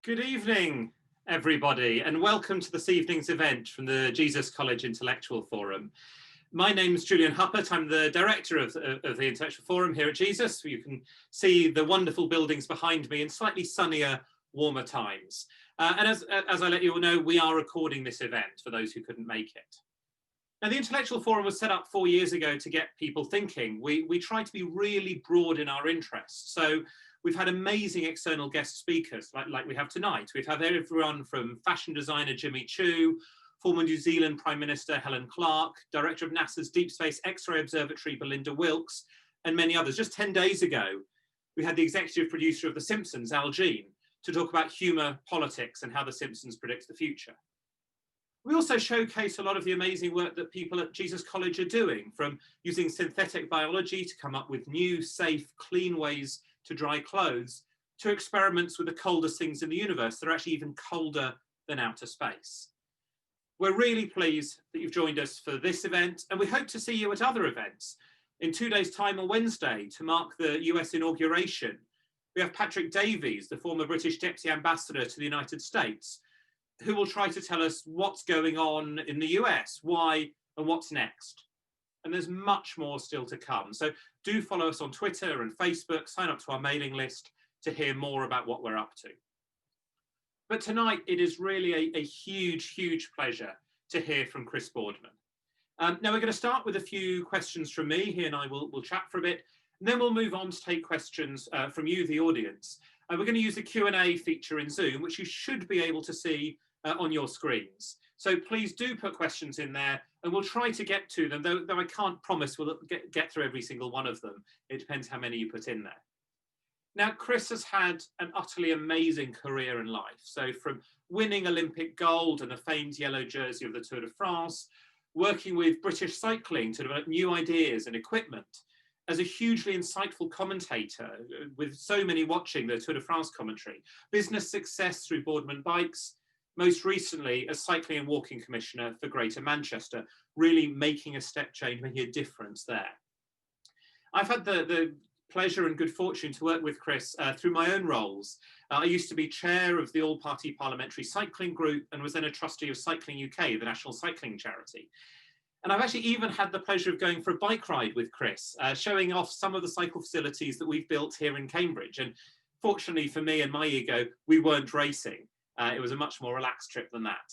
Good evening, everybody, and welcome to this evening's event from the Jesus College Intellectual Forum. My name's Julian Huppert. I'm the director of the Intellectual Forum here at Jesus. You can see the wonderful buildings behind me in slightly sunnier, warmer times. And as I let you all know, we are recording this event for those who couldn't make it. Now, the Intellectual Forum was set up 4 years ago to get people thinking. We try to be really broad in our interests. So we've had amazing external guest speakers like we have tonight. We've had everyone from fashion designer Jimmy Chu, former New Zealand Prime Minister Helen Clark, director of NASA's Deep Space X-ray Observatory Belinda Wilkes, and many others. Just 10 days ago, we had the executive producer of The Simpsons, Al Jean, to talk about humour, politics, and how The Simpsons predicts the future. We also showcase a lot of the amazing work that people at Jesus College are doing, from using synthetic biology to come up with new, safe, clean ways to dry clothes, to experiments with the coldest things in the universe that are actually even colder than outer space. We're really pleased that you've joined us for this event, and we hope to see you at other events. In 2 days' time on Wednesday, to mark the US inauguration, we have Patrick Davies, the former British Deputy Ambassador to the United States, who will try to tell us what's going on in the US, why, and what's next. And there's much more still to come. So do follow us on Twitter and Facebook, sign up to our mailing list to hear more about what we're up to. But tonight, it is really a huge, huge pleasure to hear from Chris Boardman. Now, we're going to start with a few questions from me. He and I will chat for a bit, and then we'll move on to take questions from you, the audience. We're going to use the Q&A feature in Zoom, which you should be able to see on your screens. So please do put questions in there, and we'll try to get to them, though I can't promise we'll get through every single one of them. It depends how many you put in there. Now, Chris has had an utterly amazing career in life. So from winning Olympic gold and the famed yellow jersey of the Tour de France, working with British cycling to develop new ideas and equipment, as a hugely insightful commentator with so many watching the Tour de France commentary, business success through Boardman Bikes, most recently as cycling and walking commissioner for Greater Manchester, really making a step change, making a difference there. I've had the pleasure and good fortune to work with Chris through my own roles. I used to be chair of the all-party parliamentary cycling group and was then a trustee of Cycling UK, the national cycling charity. And I've actually even had the pleasure of going for a bike ride with Chris, showing off some of the cycle facilities that we've built here in Cambridge. And fortunately for me and my ego, we weren't racing. It was a much more relaxed trip than that.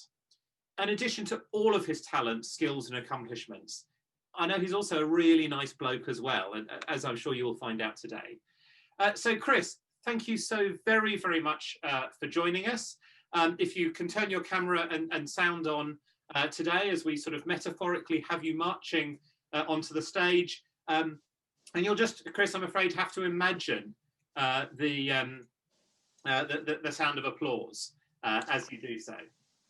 In addition to all of his talents, skills, and accomplishments, I know he's also a really nice bloke as well, as I'm sure you will find out today. So Chris, thank you so very, very much for joining us. If you can turn your camera and sound on today, as we sort of metaphorically have you marching onto the stage. And you'll just, Chris, I'm afraid, have to imagine the sound of applause as you do so.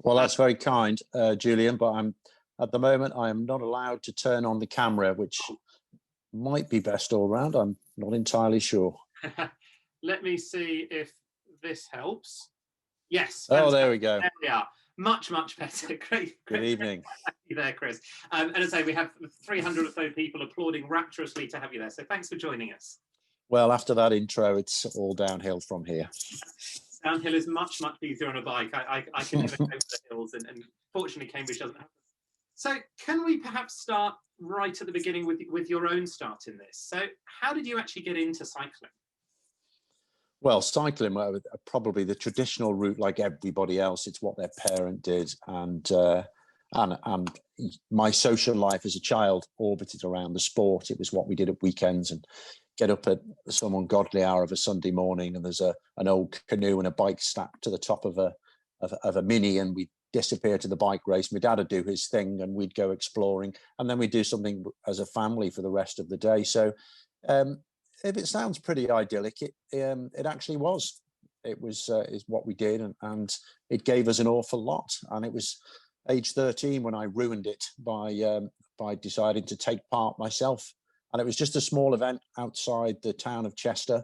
Well, that's very kind, Julian, but at the moment I am not allowed to turn on the camera, which might be best all round. I'm not entirely sure. Let me see if this helps. Yes. Oh, there we go. There we are. Much, much better. Great. Good evening. Thank you there, Chris. And as I say, we have 300 or so people applauding rapturously to have you there. So thanks for joining us. Well, after that intro, it's all downhill from here. Downhill is much, much easier on a bike. I can never go to the hills, and fortunately Cambridge doesn't have them. So can we perhaps start right at the beginning with your own start in this? So how did you actually get into cycling? Well, cycling, probably the traditional route, like everybody else. It's what their parent did, and my social life as a child orbited around the sport. It was what we did at weekends, and get up at some ungodly hour of a Sunday morning, and there's an old canoe and a bike strapped to the top of a mini, and we disappear to the bike race. My dad would do his thing, and we'd go exploring, and then we'd do something as a family for the rest of the day. So if it sounds pretty idyllic, it actually was. It was is what we did, and it gave us an awful lot. And it was age 13 when I ruined it by deciding to take part myself. And it was just a small event outside the town of Chester.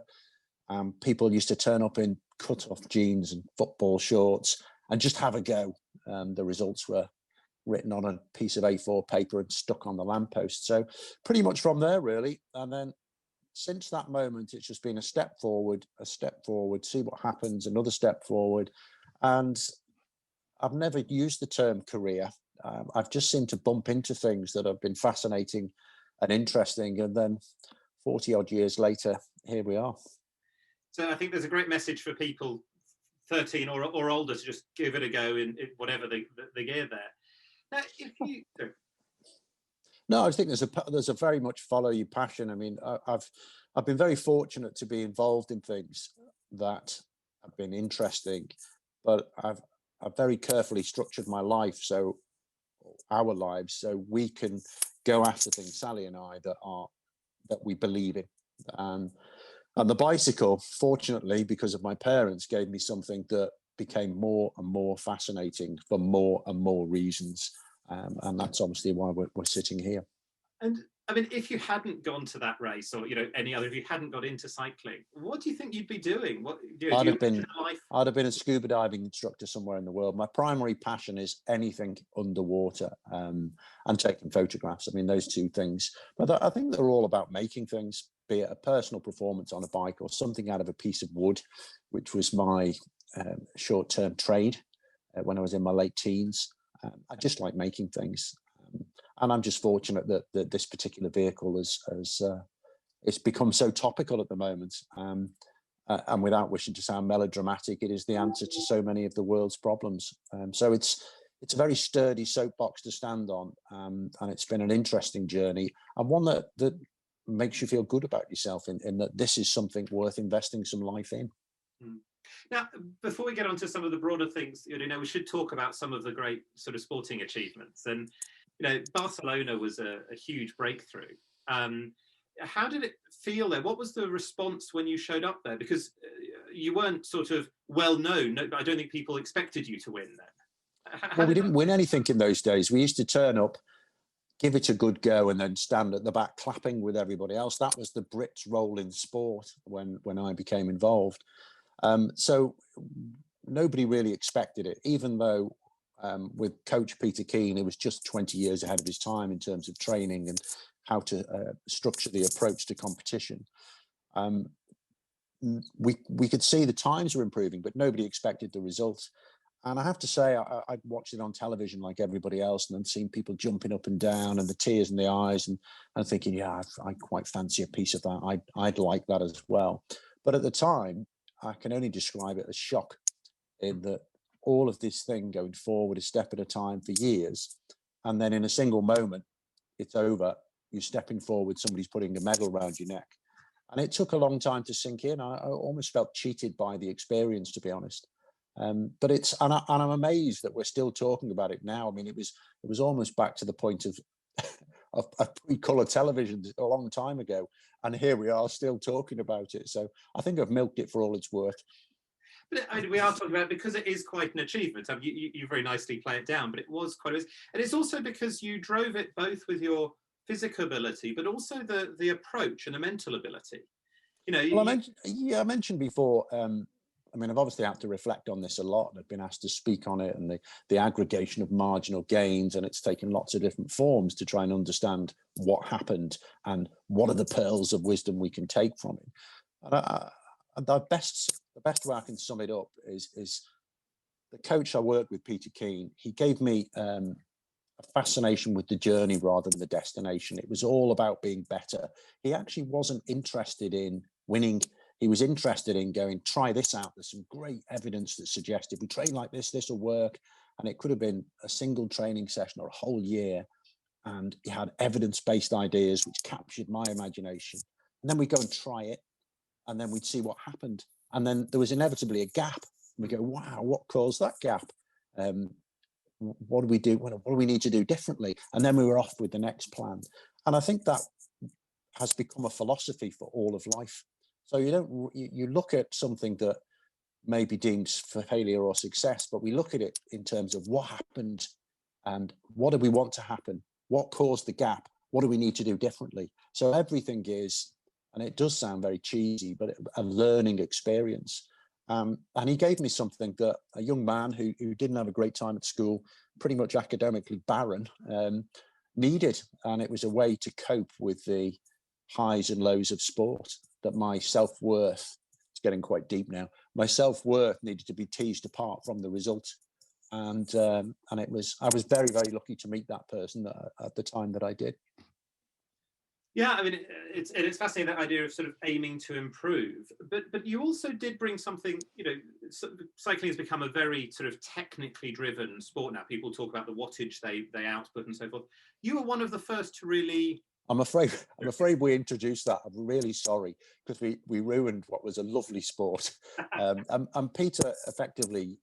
People used to turn up in cut-off jeans and football shorts and just have a go. The results were written on a piece of A4 paper and stuck on the lamppost. So pretty much from there, really. And then since that moment, it's just been a step forward, see what happens, another step forward. And I've never used the term career. I've just seemed to bump into things that have been fascinating and interesting. And then 40 odd years later, here we are. So I think there's a great message for people 13 or older to just give it a go in whatever the gear there. Now, No, I think there's a very much follow your passion. I mean, I've been very fortunate to be involved in things that have been interesting, but I've very carefully structured my life, so our lives, so we can go after things, Sally and I, that we believe in. And the bicycle, fortunately, because of my parents, gave me something that became more and more fascinating for more and more reasons. And that's obviously why we're sitting here. And I mean, if you hadn't gone to that race, or any other, if you hadn't got into cycling, what do you think you'd be doing? I'd have been a scuba diving instructor somewhere in the world. My primary passion is anything underwater, and taking photographs. I mean, those two things. But I think they're all about making things, be it a personal performance on a bike or something out of a piece of wood, which was my short-term trade when I was in my late teens. I just like making things. And I'm just fortunate that this particular vehicle has it's become so topical at the moment. And without wishing to sound melodramatic, it is the answer to so many of the world's problems. So it's a very sturdy soapbox to stand on, and it's been an interesting journey, and one that makes you feel good about yourself in that this is something worth investing some life in. Now, before we get on to some of the broader things, we should talk about some of the great sort of sporting achievements. And Barcelona was a huge breakthrough. How did it feel there? What was the response when you showed up there? Because you weren't sort of well known. I don't think people expected you to win then. Well, we didn't win anything in those days. We used to turn up, give it a good go, and then stand at the back clapping with everybody else. That was the Brits' role in sport when I became involved. So nobody really expected it, even though with Coach Peter Keane, he was just 20 years ahead of his time in terms of training and how to structure the approach to competition. We could see the times were improving, but nobody expected the results. And I have to say, I'd watched it on television like everybody else, and then seen people jumping up and down and the tears in the eyes, and thinking, yeah, I quite fancy a piece of that. I'd like that as well. But at the time, I can only describe it as shock, in that all of this thing going forward a step at a time for years, and then in a single moment, it's over. You're stepping forward, somebody's putting a medal around your neck. And it took a long time to sink in. I almost felt cheated by the experience, to be honest. But I'm amazed that we're still talking about it now. I mean, it was almost back to the point of pre-color television a long time ago, and here we are still talking about it. So I think I've milked it for all it's worth. But we are talking about it because it is quite an achievement. You very nicely play it down, but it was quite. And it's also because you drove it both with your physical ability, but also the approach and the mental ability. I mentioned before. I mean, I've obviously had to reflect on this a lot, and I've been asked to speak on it, and the aggregation of marginal gains, and it's taken lots of different forms to try and understand what happened and what are the pearls of wisdom we can take from it. And the best way I can sum it up is the coach I worked with, Peter Keane. He gave me a fascination with the journey rather than the destination. It was all about being better. He actually wasn't interested in winning. He was interested in going, try this out. There's some great evidence that suggests if we train like this, this will work. And it could have been a single training session or a whole year. And he had evidence-based ideas, which captured my imagination. And then we'd go and try it. And then we'd see what happened. And then there was inevitably a gap. We go, wow, what caused that gap? What do we do? What do we need to do differently? And then we were off with the next plan. And I think that has become a philosophy for all of life. So you look at something that may be deemed for failure or success, but we look at it in terms of what happened and what do we want to happen? What caused the gap? What do we need to do differently? So everything is, and it does sound very cheesy, but a learning experience. And he gave me something that a young man who didn't have a great time at school, pretty much academically barren, needed. And it was a way to cope with the highs and lows of sport, that my self-worth, it's getting quite deep now, my self-worth needed to be teased apart from the result. And I was very, very lucky to meet that person at the time that I did. Yeah, I mean, it's fascinating, that idea of sort of aiming to improve. But you also did bring something, you know, cycling has become a very sort of technically driven sport now. People talk about the wattage they output and so forth. You were one of the first to really... I'm afraid we introduced that. I'm really sorry, because we ruined what was a lovely sport. And Peter, effectively,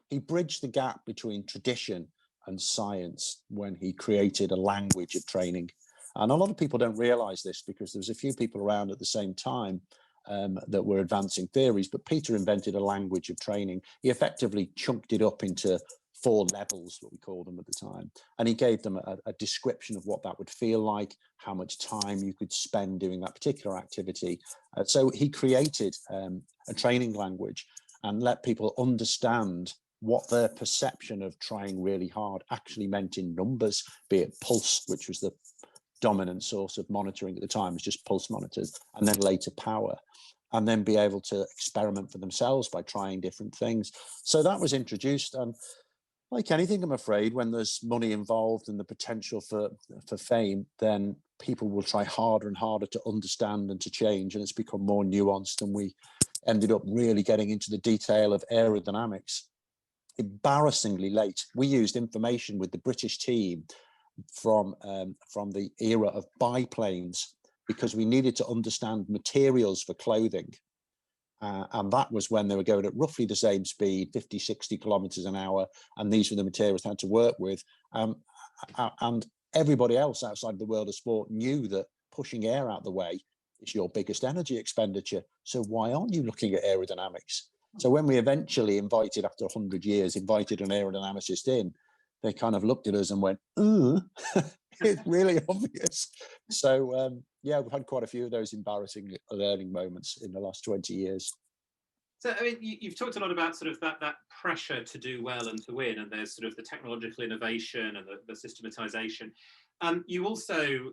he bridged the gap between tradition and science when he created a language of training. And a lot of people don't realize this, because there was a few people around at the same time that were advancing theories, but Peter invented a language of training. He effectively chunked it up into 4 levels, what we called them at the time. And he gave them a description of what that would feel like, how much time you could spend doing that particular activity. So he created a training language and let people understand what their perception of trying really hard actually meant in numbers, be it pulse, which was the dominant source of monitoring at the time, was just pulse monitors, and then later power, and then be able to experiment for themselves by trying different things. So that was introduced. And like anything, I'm afraid, when there's money involved and the potential for fame, then people will try harder and harder to understand and to change, and it's become more nuanced, and we ended up really getting into the detail of aerodynamics embarrassingly late. We used information with the British team from the era of biplanes, because we needed to understand materials for clothing. And that was when they were going at roughly the same speed, 50, 60 kilometers an hour. And these were the materials they had to work with. And everybody else outside the world of sport knew that pushing air out the way is your biggest energy expenditure. So why aren't you looking at aerodynamics? So when we eventually after 100 years, invited an aerodynamicist in, they kind of looked at us and went, ooh, it's really obvious. So yeah, we've had quite a few of those embarrassing learning moments in the last 20 years. So, I mean, you've talked a lot about sort of that pressure to do well and to win, and there's sort of the technological innovation and the systematization. You also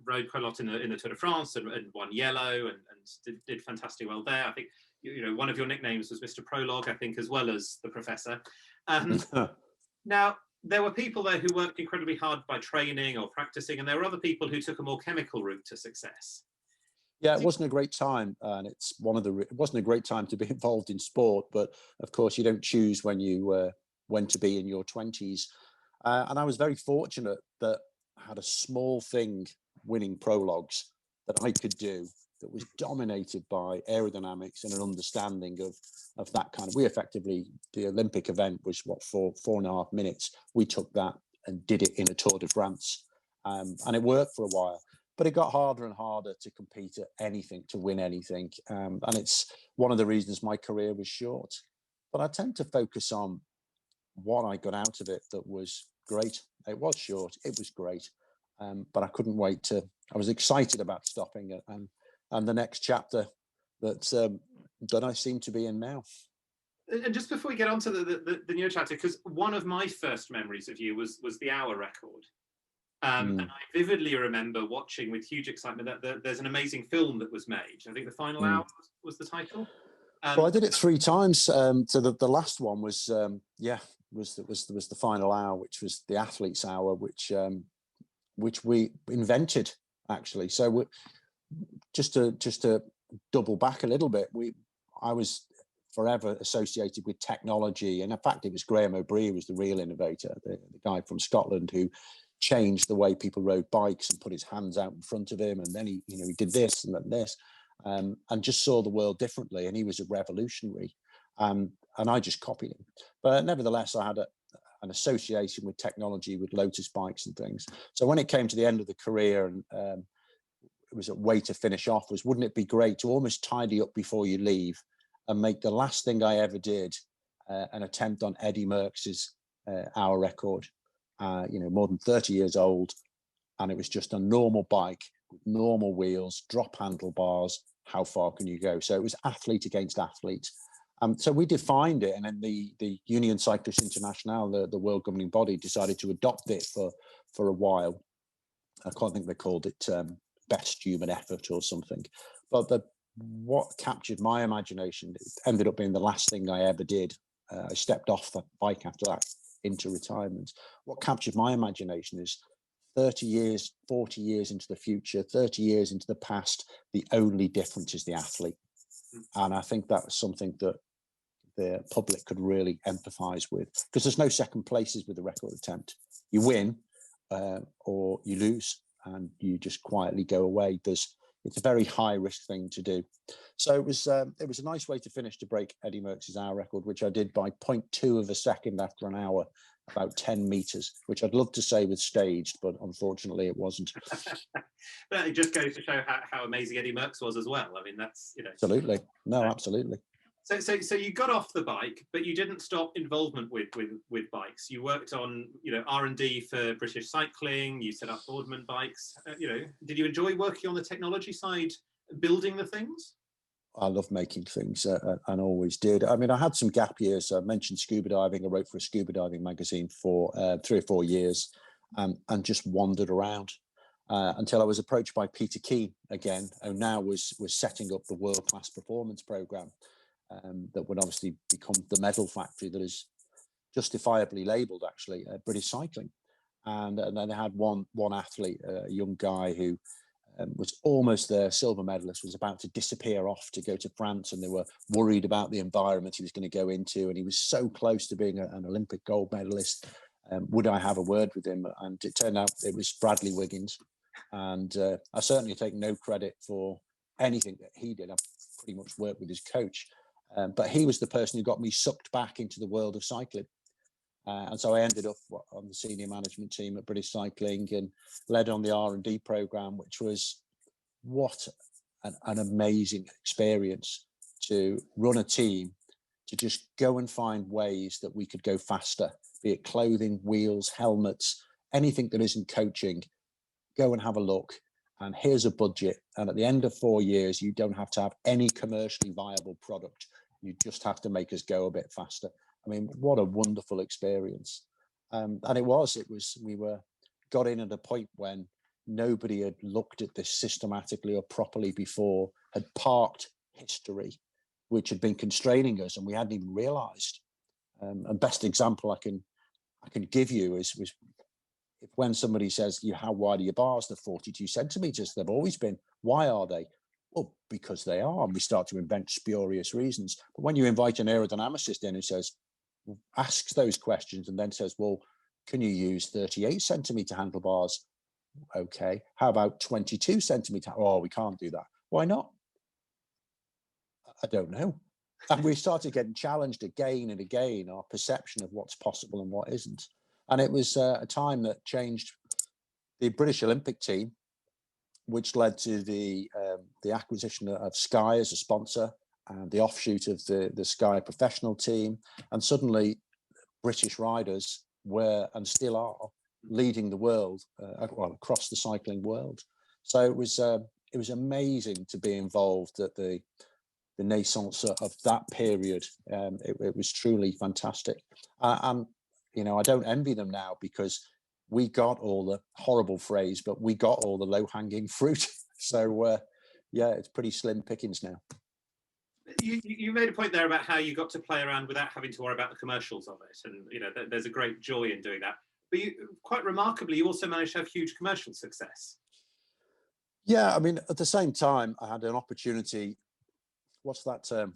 rode quite a lot in the Tour de France and won yellow and did fantastically well there. I think, you know, one of your nicknames was Mr. Prologue, I think, as well as the Professor. Now, there were people there who worked incredibly hard by training or practicing, and there were other people who took a more chemical route to success. Yeah, it wasn't a great time, and it wasn't a great time to be involved in sport. But of course, you don't choose when to be in your 20s. And I was very fortunate that I had a small thing winning prologues that I could do that was dominated by aerodynamics and an understanding of that kind of. We effectively, the Olympic event was what, 4.5 minutes. We took that and did it in a Tour de France, and it worked for a while. But it got harder and harder to compete at anything, to win anything. And it's one of the reasons my career was short. But I tend to focus on what I got out of it that was great. It was short, it was great. But I couldn't wait I was excited about stopping it and the next chapter that I seem to be in now. And just before we get on to the new chapter, because one of my first memories of you was the hour record. And I vividly remember watching with huge excitement that there's an amazing film that was made. I think The Final Hour was the title. Well, I did it 3 times. So the last one was was The Final Hour, which was the athlete's hour, which we invented actually. So just to double back a little bit, I was forever associated with technology, and in fact, it was Graham O'Brien who was the real innovator, the guy from Scotland who changed the way people rode bikes and put his hands out in front of him, and then he did this and then this, and just saw the world differently. And he was a revolutionary, and I just copied him. But nevertheless, I had an association with technology, with Lotus bikes and things. So when it came to the end of the career, and it was a way to finish off, was wouldn't it be great to almost tidy up before you leave and make the last thing I ever did an attempt on Eddie Merckx's hour record. More than 30 years old, and it was just a normal bike with normal wheels, drop handlebars. How far can you go? So it was athlete against athlete. So we defined it, and then the Union Cyclist International, the world governing body, decided to adopt it for a while. I can't think they called it best human effort or something. But what captured my imagination, it ended up being the last thing I ever did. I stepped off the bike after that into retirement. What captured my imagination is 30 years, 40 years into the future, 30 years into the past, the only difference is the athlete. And I think that was something that the public could really empathise with, because there's no second places with a record attempt. You win or you lose, and you just quietly go away. It's a very high risk thing to do. So it was a nice way to finish, to break Eddie Merckx's hour record, which I did by 0.2 of a second after an hour, about 10 meters, which I'd love to say was staged, but unfortunately it wasn't. But it just goes to show how amazing Eddie Merckx was as well. I mean, that's, you know. Absolutely. No, absolutely. So you got off the bike, but you didn't stop involvement with bikes. You worked on, you know, R&D for British cycling. You set up Boardman Bikes. You know, did you enjoy working on the technology side, building the things? I love making things and always did. I mean, I had some gap years. I mentioned scuba diving. I wrote for a scuba diving magazine for 3 or 4 years and just wandered around until I was approached by Peter Keane again, who now was setting up the world-class performance program that would obviously become the medal factory that is justifiably labelled, actually, British cycling. And then they had one athlete, a young guy who was almost their silver medalist, was about to disappear off to go to France, and they were worried about the environment he was going to go into, and he was so close to being an Olympic gold medalist. Would I have a word with him? And it turned out it was Bradley Wiggins, and I certainly take no credit for anything that he did. I pretty much worked with his coach, but he was the person who got me sucked back into the world of cycling. And so I ended up on the senior management team at British Cycling and led on the R&D program, which was what an amazing experience, to run a team, to just go and find ways that we could go faster, be it clothing, wheels, helmets, anything that isn't coaching. Go and have a look, and here's a budget. And at the end of 4 years, you don't have to have any commercially viable product. You just have to make us go a bit faster. I mean, what a wonderful experience. And we got in at a point when nobody had looked at this systematically or properly before, had parked history, which had been constraining us, and we hadn't even realized. And best example I can give you is when somebody says, how wide are your bars? They're 42 centimeters. They've always been. Why are they? Well, because they are. And we start to invent spurious reasons. But when you invite an aerodynamicist in who asks those questions and then says, well, can you use 38 centimeter handlebars? Okay. How about 22 centimeter? Oh, we can't do that. Why not? I don't know. And we started getting challenged again and again, our perception of what's possible and what isn't. And it was a time that changed the British Olympic team, which led to the acquisition of Sky as a sponsor and the offshoot of the Sky professional team. And suddenly British riders were, and still are, leading the world, across the cycling world. So it was amazing to be involved at the naissance of that period. It was truly fantastic. And, you know, I don't envy them now, because we got all the horrible phrase, but we got all the low-hanging fruit. So, yeah, it's pretty slim pickings now. You made a point there about how you got to play around without having to worry about the commercials of it. And, you know, there's a great joy in doing that. But quite remarkably, you also managed to have huge commercial success. Yeah, I mean, at the same time, I had an opportunity. What's that term?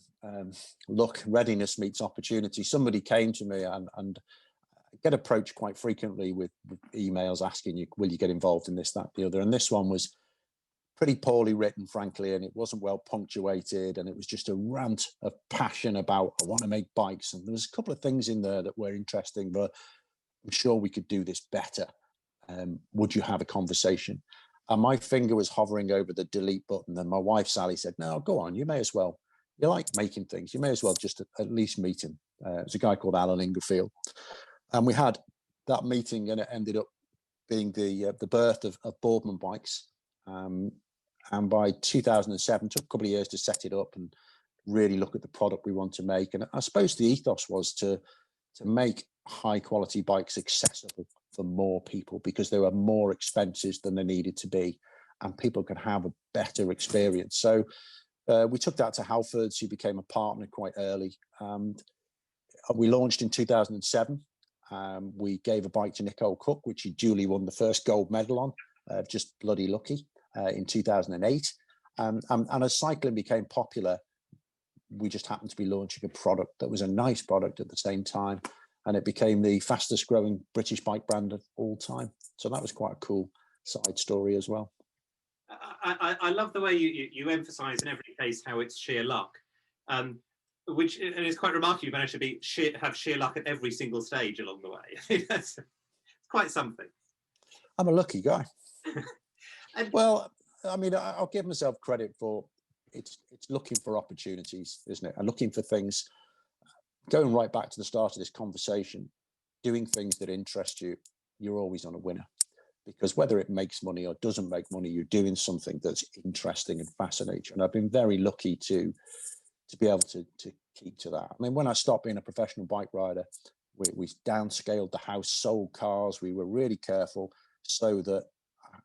Look, readiness meets opportunity. Somebody came to me and get approached quite frequently with emails asking you, will you get involved in this, that, the other? And this one was pretty poorly written, frankly, and it wasn't well punctuated, and it was just a rant of passion about, I want to make bikes. And there was a couple of things in there that were interesting, but I'm sure we could do this better. Would you have a conversation? And my finger was hovering over the delete button, and my wife, Sally, said, no, go on, you may as well. You like making things, you may as well just at least meet him. It's a guy called Alan Ingerfield. And we had that meeting, and it ended up being the birth of Boardman Bikes. And by 2007, took a couple of years to set it up and really look at the product we want to make. And I suppose the ethos was to make high quality bikes accessible for more people, because they were more expensive than they needed to be. and people could have a better experience. So we took that to Halfords, who became a partner quite early. We launched in 2007. We gave a bike to Nicole Cook, which she duly won the first gold medal on, just bloody lucky, in 2008. And as cycling became popular, we just happened to be launching a product that was a nice product at the same time. And it became the fastest growing British bike brand of all time. So that was quite a cool side story as well. I love the way you emphasise in every case how it's sheer luck, which and it's quite remarkable. You managed to have sheer luck at every single stage along the way. It's quite something. I'm a lucky guy. Well, I mean, I'll give myself credit for it's looking for opportunities, isn't it? And looking for things, going right back to the start of this conversation, doing things that interest you, you're always on a winner. Because whether it makes money or doesn't make money, you're doing something that's interesting and fascinating. And I've been very lucky to be able to keep to that. I mean, when I stopped being a professional bike rider, we downscaled the house, sold cars. We were really careful so that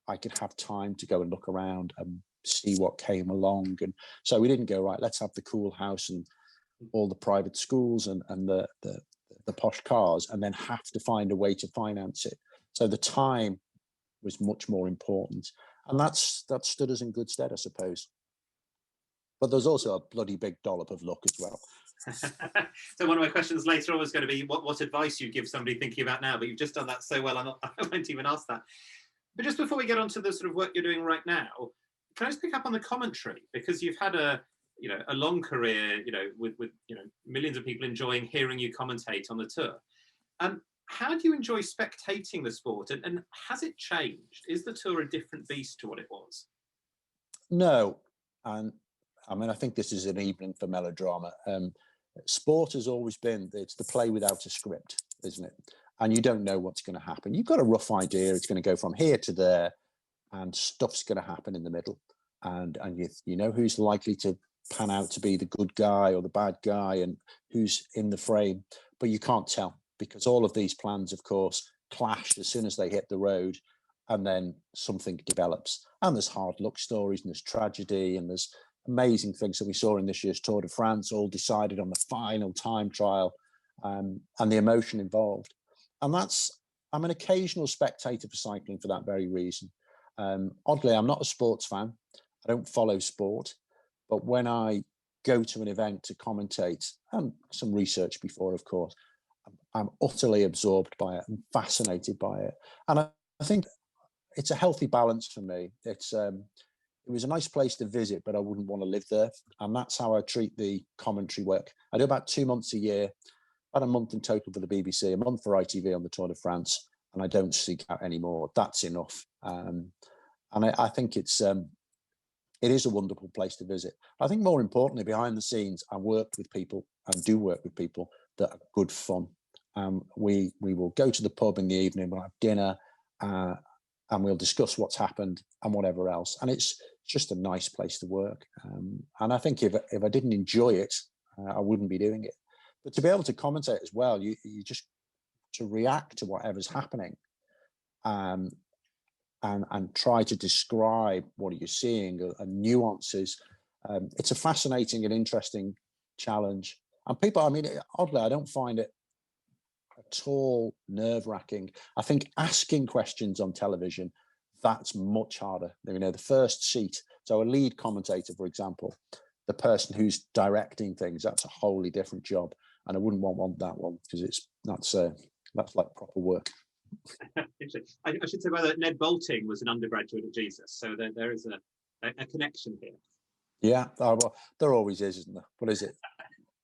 I could have time to go and look around and see what came along. And so we didn't go, right, let's have the cool house and all the private schools and the posh cars, and then have to find a way to finance it. So the time was much more important, and that stood us in good stead, I suppose. But there's also a bloody big dollop of luck as well. So one of my questions later on was going to be what advice you give somebody thinking about now, but you've just done that so well, I won't even ask that. But just before we get on to the sort of work you're doing right now, can I just pick up on the commentary, because you've had a long career, with millions of people enjoying hearing you commentate on the tour. How do you enjoy spectating the sport, and has it changed? Is the tour a different beast to what it was? No, and I mean, I think this is an evening for melodrama. Sport has always been, it's the play without a script, isn't it? And you don't know what's going to happen. You've got a rough idea. It's going to go from here to there, and stuff's going to happen in the middle. And you know who's likely to pan out to be the good guy or the bad guy, and who's in the frame, but you can't tell, because all of these plans, of course, clashed as soon as they hit the road, and then something develops. And there's hard luck stories, and there's tragedy, and there's amazing things that we saw in this year's Tour de France, all decided on the final time trial, and the emotion involved. And I'm an occasional spectator for cycling for that very reason. Oddly, I'm not a sports fan. I don't follow sport, but when I go to an event to commentate, and some research before, of course, I'm utterly absorbed by it and fascinated by it. And I think it's a healthy balance for me. It was a nice place to visit, but I wouldn't want to live there. And that's how I treat the commentary work. I do about 2 months a year, about a month in total for the BBC, a month for ITV on the Tour de France, and I don't seek out any more. That's enough. And I think it is a wonderful place to visit. I think more importantly, behind the scenes, I worked with people and do work with people that are good fun. We will go to the pub in the evening, we'll have dinner, and we'll discuss what's happened and whatever else. And it's just a nice place to work. And I think if I didn't enjoy it, I wouldn't be doing it. But to be able to commentate as well, you just to react to whatever's happening, and try to describe what you're seeing and nuances. It's a fascinating and interesting challenge. And people, I mean, oddly, I don't find it at all nerve-wracking. I think asking questions on television, that's much harder. The first seat. So a lead commentator, for example, the person who's directing things, that's a wholly different job. And I wouldn't want that one, because that's like proper work. I should say, whether Ned Boulting was an undergraduate at Jesus, so there is a connection here. Yeah, well, there always is, isn't there? What is it?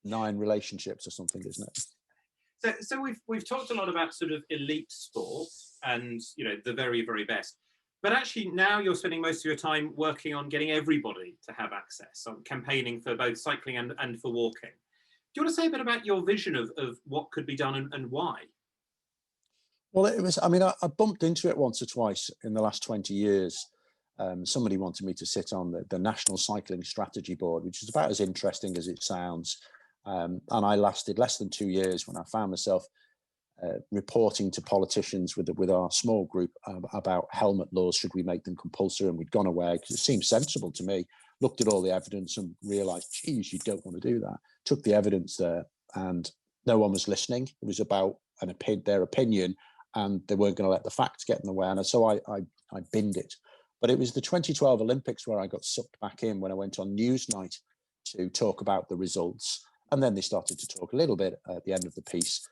9 relationships or something, isn't it? So we've talked a lot about sort of elite sport and the very, very best, but actually now you're spending most of your time working on getting everybody to have access, on campaigning for both cycling and for walking. Do you want to say a bit about your vision of what could be done and why? Well, it was, I mean, I bumped into it once or twice in the last 20 years. Somebody wanted me to sit on the National Cycling Strategy Board, which is about as interesting as it sounds. And I lasted less than 2 years when I found myself reporting to politicians with our small group about helmet laws. Should we make them compulsory? And we'd gone away because it seemed sensible to me. Looked at all the evidence and realised, geez, you don't want to do that. Took the evidence there, and no one was listening. It was about their opinion, and they weren't going to let the facts get in the way. And so I binned it. But it was the 2012 Olympics where I got sucked back in when I went on Newsnight to talk about the results. And then they started to talk a little bit at the end of the piece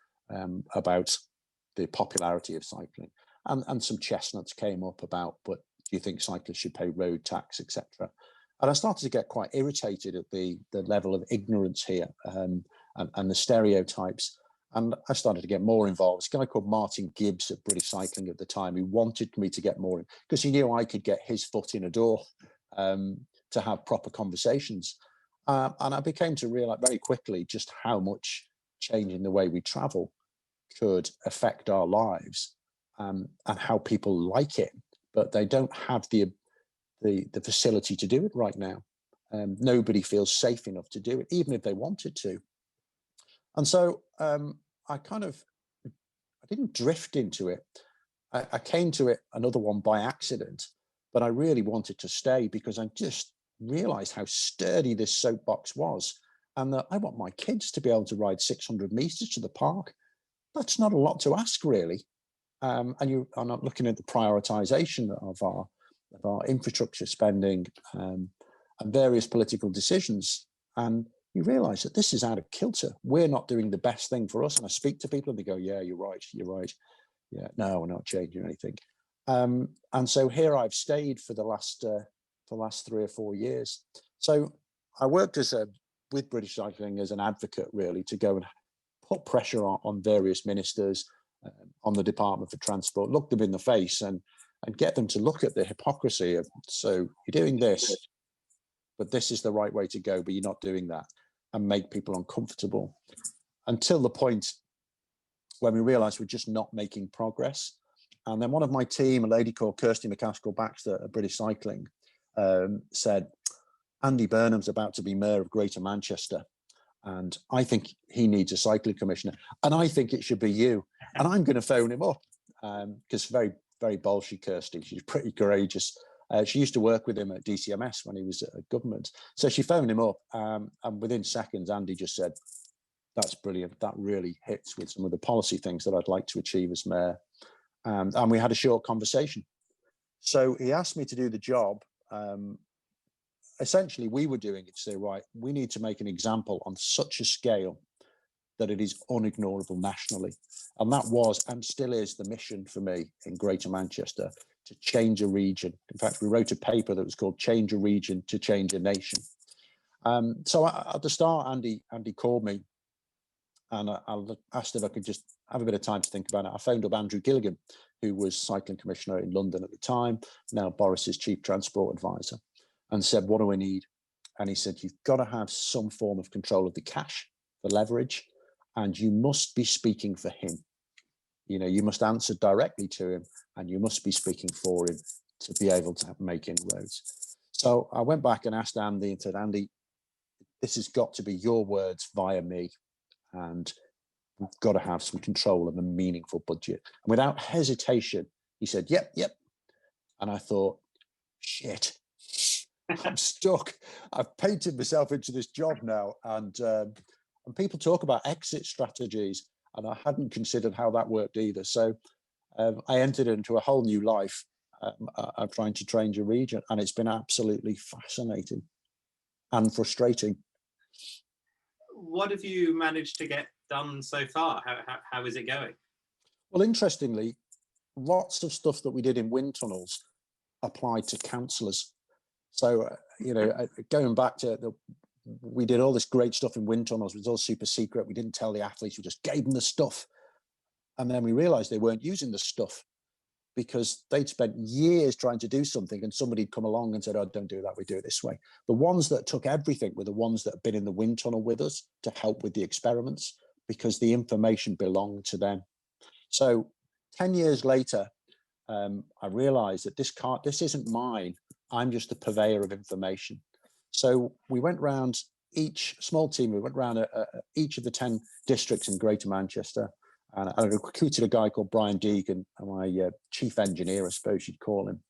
about the popularity of cycling. And some chestnuts came up about, but do you think cyclists should pay road tax, etc.? And I started to get quite irritated at the level of ignorance here and the stereotypes. And I started to get more involved. This guy called Martin Gibbs at British Cycling at the time, who wanted me to get more in, because he knew I could get his foot in a door to have proper conversations. And I became to realize very quickly just how much change in the way we travel could affect our lives, and how people like it, but they don't have the facility to do it right now. Nobody feels safe enough to do it, even if they wanted to. And so I didn't drift into it. I came to it, another one, by accident, but I really wanted to stay because I just realized how sturdy this soapbox was, and that I want my kids to be able to ride 600 meters to the park. That's not a lot to ask, really. And you are not looking at the prioritization of our infrastructure spending and various political decisions. And you realize that this is out of kilter. We're not doing the best thing for us. And I speak to people and they go, yeah, you're right. Yeah, no, we're not changing anything. And so here I've stayed for the last 3 or 4 years. So I worked with British Cycling as an advocate, really, to go and put pressure on various ministers, on the Department for Transport, look them in the face and get them to look at the hypocrisy of, so you're doing this, but this is the right way to go, but you're not doing that, and make people uncomfortable, until the point when we realized we're just not making progress. And then one of my team, a lady called Kirsty McCaskill-Baxter at British Cycling, said, Andy Burnham's about to be Mayor of Greater Manchester, and I think he needs a cycling commissioner, and I think it should be you. And I'm going to phone him up, because very, very bold, Kirsty. She's pretty courageous. She used to work with him at DCMS when he was at government. So she phoned him up, and within seconds, Andy just said, that's brilliant. That really hits with some of the policy things that I'd like to achieve as mayor. And we had a short conversation. So he asked me to do the job. Essentially, we were doing it to say, right, we need to make an example on such a scale that it is unignorable nationally. And that was, and still is, the mission for me in Greater Manchester, to change a region. In fact, we wrote a paper that was called Change a Region to Change a Nation. So at the start, Andy called me, and I asked if I could just have a bit of time to think about it. I phoned up Andrew Gilligan, who was cycling commissioner in London at the time, now Boris's chief transport advisor, and said, what do I need? And he said, you've got to have some form of control of the cash, the leverage, and you must be speaking for him. You know, you must answer directly to him, and you must be speaking for him to be able to make inroads. So I went back and asked Andy and said, Andy, this has got to be your words via me, and we've got to have some control of a meaningful budget. And without hesitation, he said, yep. And I thought, shit, I'm stuck. I've painted myself into this job now. And people talk about exit strategies, and I hadn't considered how that worked either. So I entered into a whole new life of trying to change a region, and it's been absolutely fascinating and frustrating. What have you managed to get done so far? How is it going? Well, interestingly, lots of stuff that we did in wind tunnels applied to councillors. So, going back to we did all this great stuff in wind tunnels. It was all super secret. We didn't tell the athletes. We just gave them the stuff. And then we realized they weren't using the stuff because they'd spent years trying to do something, and somebody'd come along and said, oh, don't do that. We do it this way. The ones that took everything were the ones that had been in the wind tunnel with us to help with the experiments, because the information belonged to them. So 10 years later, I realized that this isn't mine. I'm just the purveyor of information. So we went round each small team. We went round each of the 10 districts in Greater Manchester, And I recruited a guy called Brian Deegan, my chief engineer, I suppose you'd call him,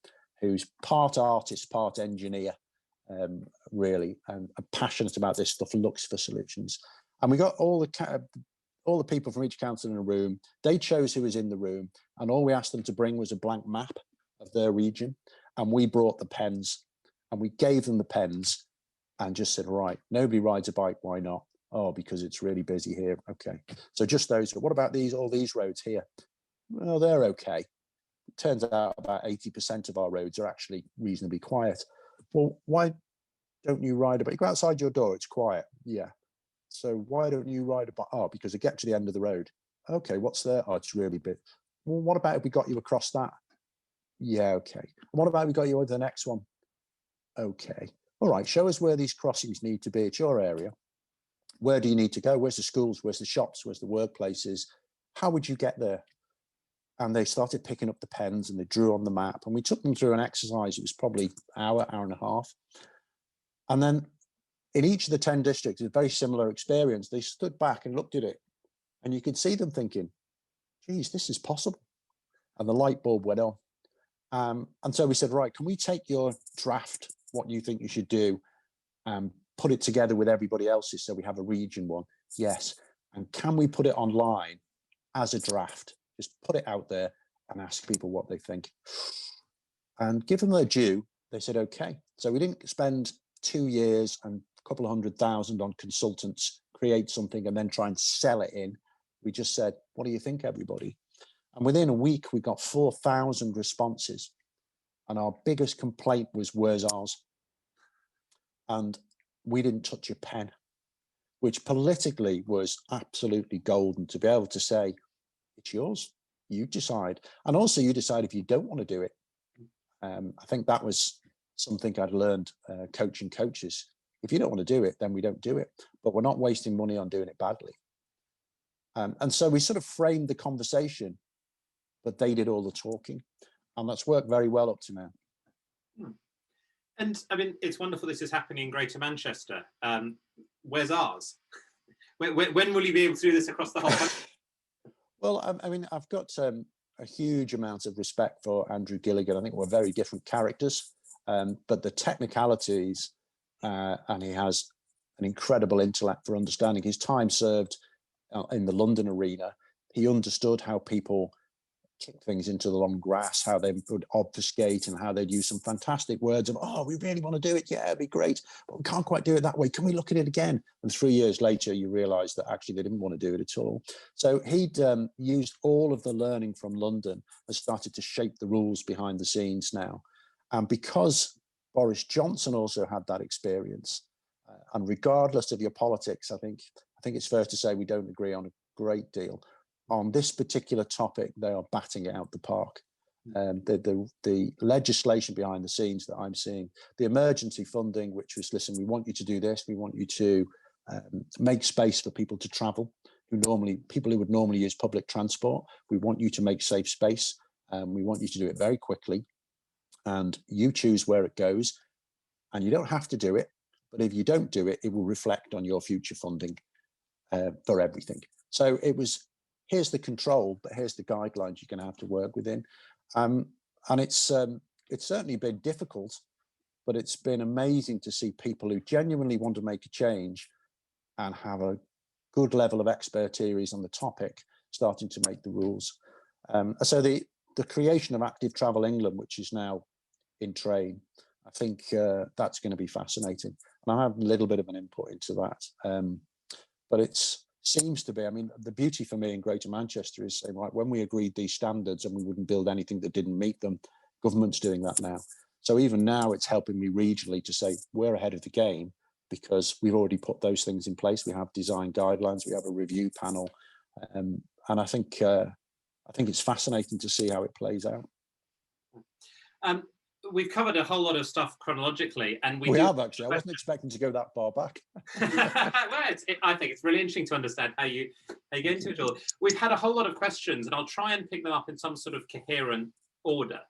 who's part artist, part engineer, really, and passionate about this stuff, looks for solutions. And we got all the people from each council in a room. They chose who was in the room, and all we asked them to bring was a blank map of their region. And we brought the pens, and we gave them the pens and just said, right, nobody rides a bike, why not? Oh, because it's really busy here. Okay, so just those. But what about all these roads here? Well, they're okay. It turns out about 80% of our roads are actually reasonably quiet. Well, why don't you ride a bike? You go outside your door, it's quiet. Yeah. So why don't you ride a bike? Oh, because I get to the end of the road. Okay, what's there? Oh, it's really big. Well, what about if we got you across that? Yeah, okay. And what about if we got you over the next one? Okay. All right, show us where these crossings need to be. It's your area. Where do you need to go? Where's the schools? Where's the shops? Where's the workplaces? How would you get there? And they started picking up the pens and they drew on the map, and we took them through an exercise. It was probably hour and a half. And then in each of the 10 districts, a very similar experience. They stood back and looked at it, and you could see them thinking, geez, this is possible. And the light bulb went on. And so we said, right, can we take your draft, what you think you should do, and put it together with everybody else's so we have a region one? Yes. And can we put it online as a draft? Just put it out there and ask people what they think. And give them their due, they said, okay. So we didn't spend 2 years and a couple of $100,000 on consultants, create something and then try and sell it in. We just said, what do you think, everybody? And within a week, we got 4,000 responses. And our biggest complaint was, where's ours? And we didn't touch a pen, which politically was absolutely golden, to be able to say, it's yours, you decide. And also you decide if you don't want to do it. I think that was something I'd learned coaching coaches. If you don't want to do it, then we don't do it. But we're not wasting money on doing it badly. And so we sort of framed the conversation, but they did all the talking. And that's worked very well up to now. And I mean, it's wonderful this is happening in Greater Manchester. Where's ours? When will you be able to do this across the whole country? Well, I mean, I've got a huge amount of respect for Andrew Gilligan. I think we're very different characters, but the technicalities, and he has an incredible intellect for understanding. His time served in the London arena, he understood how people kick things into the long grass, how they would obfuscate, and how they'd use some fantastic words of, oh, we really want to do it, yeah, it'd be great, but we can't quite do it that way, can we look at it again? And 3 years later you realize that actually they didn't want to do it at all. So he'd used all of the learning from London and started to shape the rules behind the scenes now. And because Boris Johnson also had that experience, and regardless of your politics, I think it's fair to say we don't agree on a great deal. On this particular topic, they are batting it out the park. The legislation behind the scenes that I'm seeing, the emergency funding, which was, listen, we want you to do this, we want you to make space for people to travel, people who would normally use public transport. We want you to make safe space. We want you to do it very quickly, and you choose where it goes. And you don't have to do it, but if you don't do it, it will reflect on your future funding for everything. So it was, here's the control, but here's the guidelines you're going to have to work within. And it's certainly been difficult, but it's been amazing to see people who genuinely want to make a change and have a good level of expertise on the topic starting to make the rules. So the creation of Active Travel England, which is now in train, I think that's going to be fascinating. And I have a little bit of an input into that. But it seems to be, I mean, the beauty for me in Greater Manchester is saying, right, when we agreed these standards and we wouldn't build anything that didn't meet them, government's doing that now. So even now it's helping me regionally to say we're ahead of the game because we've already put those things in place. We have design guidelines, we have a review panel. And I think it's fascinating to see how it plays out. We've covered a whole lot of stuff chronologically, and we have actually. I wasn't expecting to go that far back. Well, I think it's really interesting to understand how you get into it all. We've had a whole lot of questions, and I'll try and pick them up in some sort of coherent order.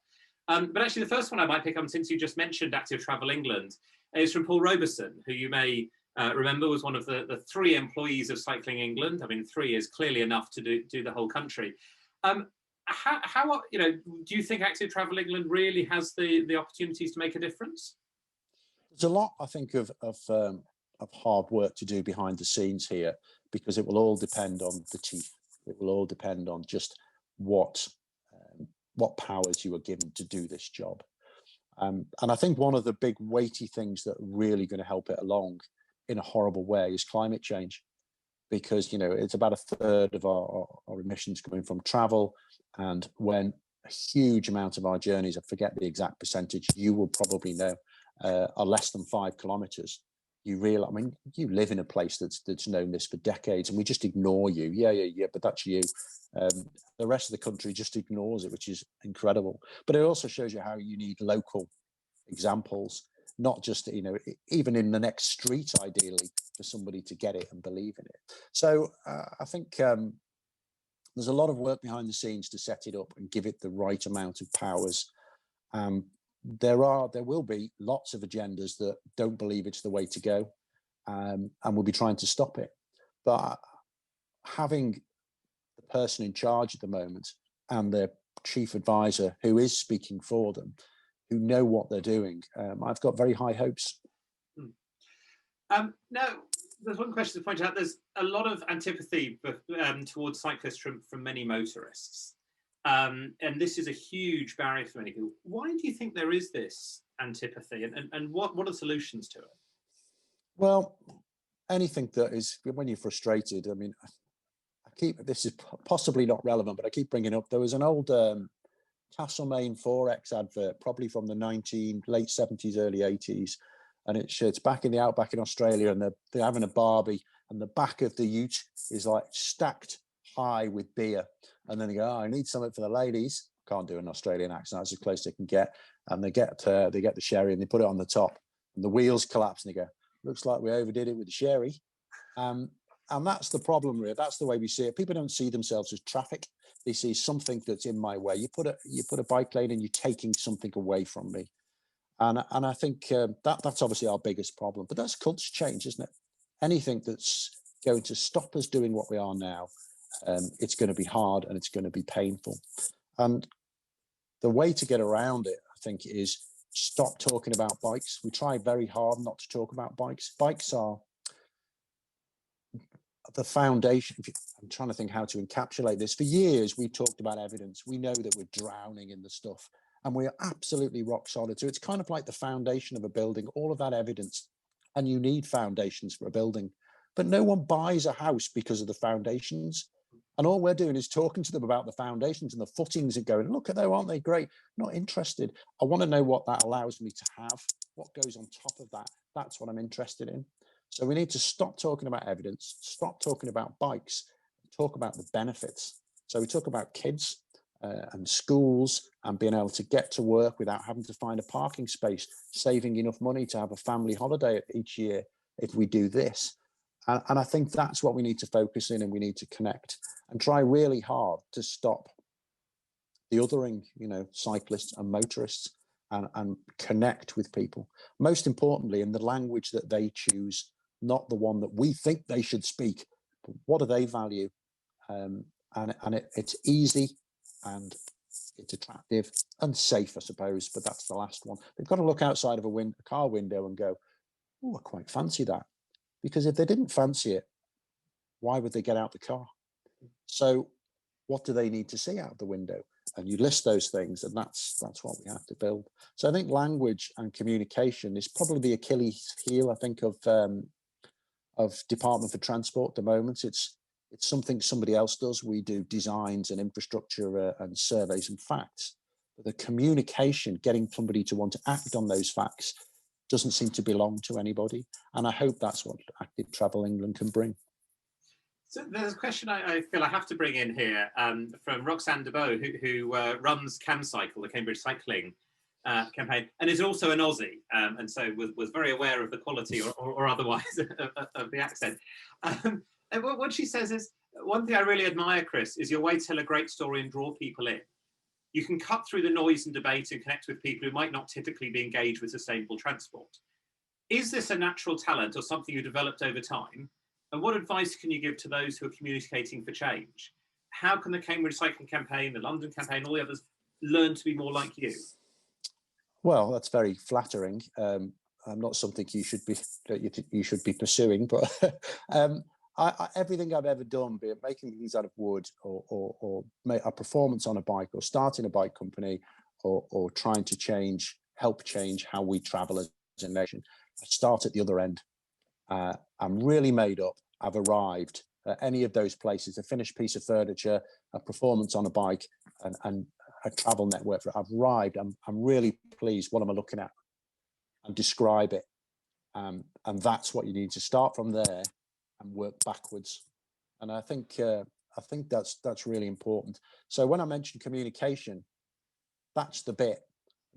But actually, the first one I might pick up, since you just mentioned Active Travel England, is from Paul Robeson, who you may remember, was one of the 3 employees of Cycling England. I mean, 3 is clearly enough to do the whole country. How do you think Active Travel England really has the opportunities to make a difference? There's a lot, I think, of hard work to do behind the scenes here, because it will all depend on the teeth. It will all depend on just what powers you are given to do this job. And I think one of the big weighty things that are really going to help it along in a horrible way is climate change, because it's about a third of our emissions coming from travel, and when a huge amount of our journeys, I forget the exact percentage, you will probably know, are less than 5 kilometers. You realize, I mean, you live in a place that's known this for decades, and we just ignore you. Yeah, but that's you. The rest of the country just ignores it, which is incredible. But it also shows you how you need local examples, not just, even in the next street, ideally, for somebody to get it and believe in it. So I think there's a lot of work behind the scenes to set it up and give it the right amount of powers. There will be lots of agendas that don't believe it's the way to go, and will be trying to stop it. But having the person in charge at the moment and their chief advisor who is speaking for them, who know what they're doing, I've got very high hopes. Now, there's one question to point out. There's a lot of antipathy towards cyclists from many motorists. And this is a huge barrier for many people. Why do you think there is this antipathy, and what are the solutions to it? Well, anything that is, when you're frustrated, I mean, this is possibly not relevant, but I keep bringing up, there was an old Castlemaine Forex advert, probably from the late 70s, early 80s. And it's back in the outback in Australia, and they're having a barbie, and the back of the ute is like stacked high with beer. And then they go, I need something for the ladies. Can't do an Australian accent, that's as close as they can get. And they get the sherry and they put it on the top, and the wheels collapse, and they go, looks like we overdid it with the sherry. And that's the problem, really. That's the way we see it. People don't see themselves as traffic. They see something that's in my way. You put a bike lane and you're taking something away from me. And I think that's obviously our biggest problem. But that's culture change, isn't it? Anything that's going to stop us doing what we are now, it's going to be hard and it's going to be painful. And the way to get around it, I think, is stop talking about bikes. We try very hard not to talk about bikes. Bikes are the foundation. I'm trying to think how to encapsulate this. For years, we talked about evidence. We know that we're drowning in the stuff, and we are absolutely rock solid. So it's kind of like the foundation of a building, all of that evidence. And you need foundations for a building. But no one buys a house because of the foundations. And all we're doing is talking to them about the foundations and the footings and going, look at them, aren't they great? Not interested. I want to know what that allows me to have, what goes on top of that. That's what I'm interested in. So we need to stop talking about evidence, stop talking about bikes, talk about the benefits. So we talk about kids and schools and being able to get to work without having to find a parking space, saving enough money to have a family holiday each year if we do this. And I think that's what we need to focus in, and we need to connect and try really hard to stop the othering, cyclists and motorists, and connect with people. Most importantly, in the language that they choose, not the one that we think they should speak, but what do they value? It's easy and it's attractive and safe, I suppose, but that's the last one. They've got to look outside of a car window and go, oh, I quite fancy that. Because if they didn't fancy it, why would they get out the car? So what do they need to see out the window? And you list those things, and that's what we have to build. So I think language and communication is probably the Achilles heel, I think, of Department for Transport at the moment. It's something somebody else does. We do designs and infrastructure and surveys and facts. But the communication, getting somebody to want to act on those facts, doesn't seem to belong to anybody. And I hope that's what Active Travel England can bring. So there's a question I feel I have to bring in here from Roxanne DeBow, who runs CamCycle, the Cambridge Cycling campaign, and is also an Aussie, and so was very aware of the quality or otherwise of the accent. And what she says is, one thing I really admire, Chris, is your way to tell a great story and draw people in. You can cut through the noise and debate and connect with people who might not typically be engaged with sustainable transport. Is this a natural talent or something you developed over time? And what advice can you give to those who are communicating for change? How can the Cambridge Cycling Campaign, the London campaign, all the others learn to be more like you? Well, that's very flattering. I'm not something you should be pursuing, but everything I've ever done, be it making things out of wood, or make a performance on a bike, or starting a bike company, or trying to help change how we travel as a nation, I start at the other end. I'm really made up. I've arrived at any of those places, a finished piece of furniture, a performance on a bike, and a travel network. I've arrived. I'm really pleased. What am I looking at? And describe it. And that's what you need to start from there and work backwards. And I think that's really important. So when I mention communication, that's the bit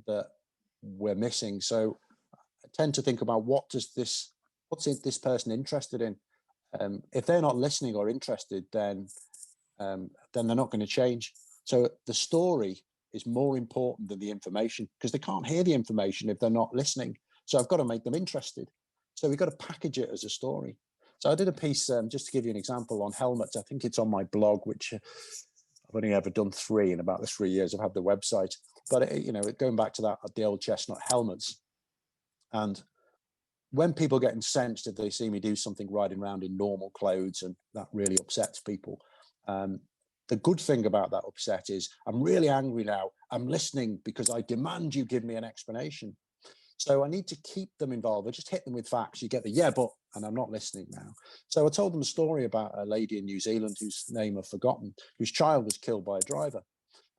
that we're missing. So I tend to think about what's this person interested in. If they're not listening or interested, then they're not going to change. So the story is more important than the information, because they can't hear the information if they're not listening. So I've got to make them interested. So we've got to package it as a story. So I did a piece, just to give you an example, on helmets. I think it's on my blog, which I've only ever done 3 in about the 3 years I've had the website. But going back to that, the old chestnut helmets. And when people get incensed if they see me do something riding around in normal clothes, and that really upsets people. The good thing about that upset is I'm really angry now. I'm listening because I demand you give me an explanation. So I need to keep them involved. I just hit them with facts. You get the yeah, but, and I'm not listening now. So I told them a story about a lady in New Zealand whose name I've forgotten, whose child was killed by a driver.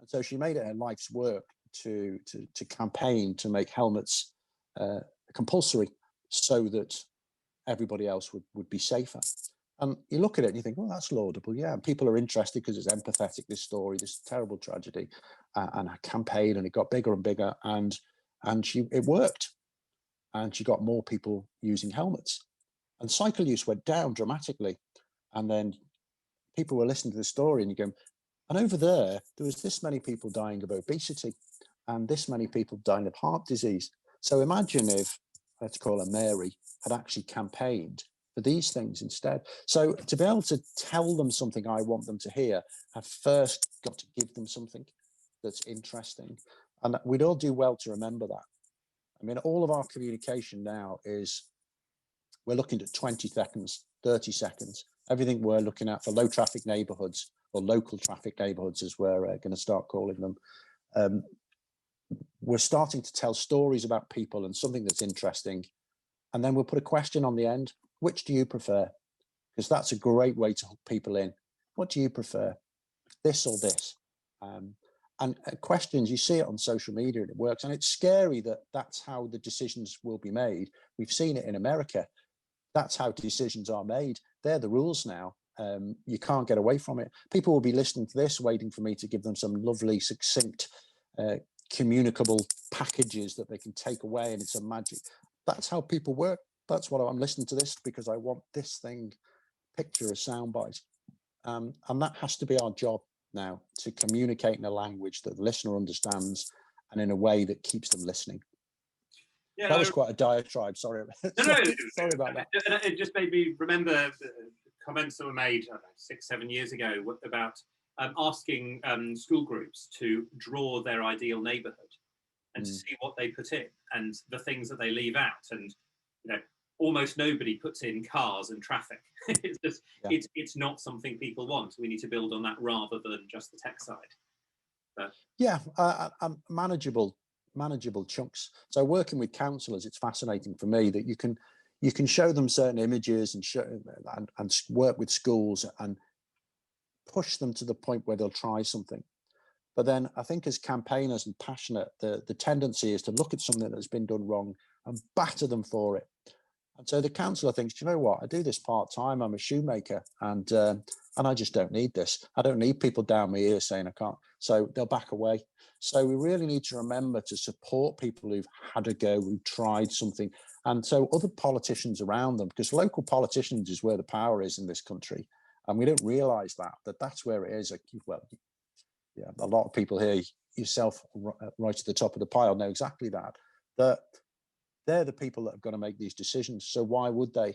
And so she made it her life's work to campaign to make helmets compulsory, so that everybody else would be safer. And you look at it and you think, well, that's laudable. Yeah, and people are interested because it's empathetic, this story, this terrible tragedy, and a campaign, and it got bigger and bigger, and it worked. And she got more people using helmets. And cycle use went down dramatically. And then people were listening to the story, and you go, and over there was this many people dying of obesity, and this many people dying of heart disease. So imagine if, let's call her Mary, had actually campaigned for these things instead. So to be able to tell them something I want them to hear, I've first got to give them something that's interesting. And we'd all do well to remember that. I mean, all of our communication now is, we're looking at 20 seconds, 30 seconds. Everything we're looking at for low traffic neighborhoods, or local traffic neighborhoods, as we're going to start calling them. We're starting to tell stories about people and something that's interesting. And then we'll put a question on the end. Which do you prefer? Because that's a great way to hook people in. What do you prefer? This or this? And questions, you see it on social media and it works. And it's scary that that's how the decisions will be made. We've seen it in America. That's how decisions are made. They're the rules now. You can't get away from it. People will be listening to this, waiting for me to give them some lovely, succinct, communicable packages that they can take away, and it's a magic. That's how people work. That's what I'm listening to this because I want this thing, picture, a soundbite. And that has to be our job now, to communicate in a language that the listener understands and in a way that keeps them listening. Yeah, that was quite a diatribe. Sorry, sorry about that. It just made me remember the comments that were made 6-7 years ago about asking school groups to draw their ideal neighbourhood and to see what they put in and the things that they leave out. And almost nobody puts in cars and traffic. It's just it's not something people want. We need to build on that rather than just the tech side. But yeah, manageable chunks. So working with counsellors, it's fascinating for me that you can show them certain images and work with schools and push them to the point where they'll try something. But then I think as campaigners and passionate, the tendency is to look at something that's been done wrong and batter them for it. And so the counsellor thinks, do you know what? I do this part-time. I'm a shoemaker, and I just don't need this. I don't need people down my ear saying I can't. So they'll back away. So we really need to remember to support people who've had a go, who've tried something. And so other politicians around them, because local politicians is where the power is in this country. And we don't realise that's where it is. Well, yeah, a lot of people here, yourself right at the top of the pile, know exactly that they're the people that are going to make these decisions. So why would they?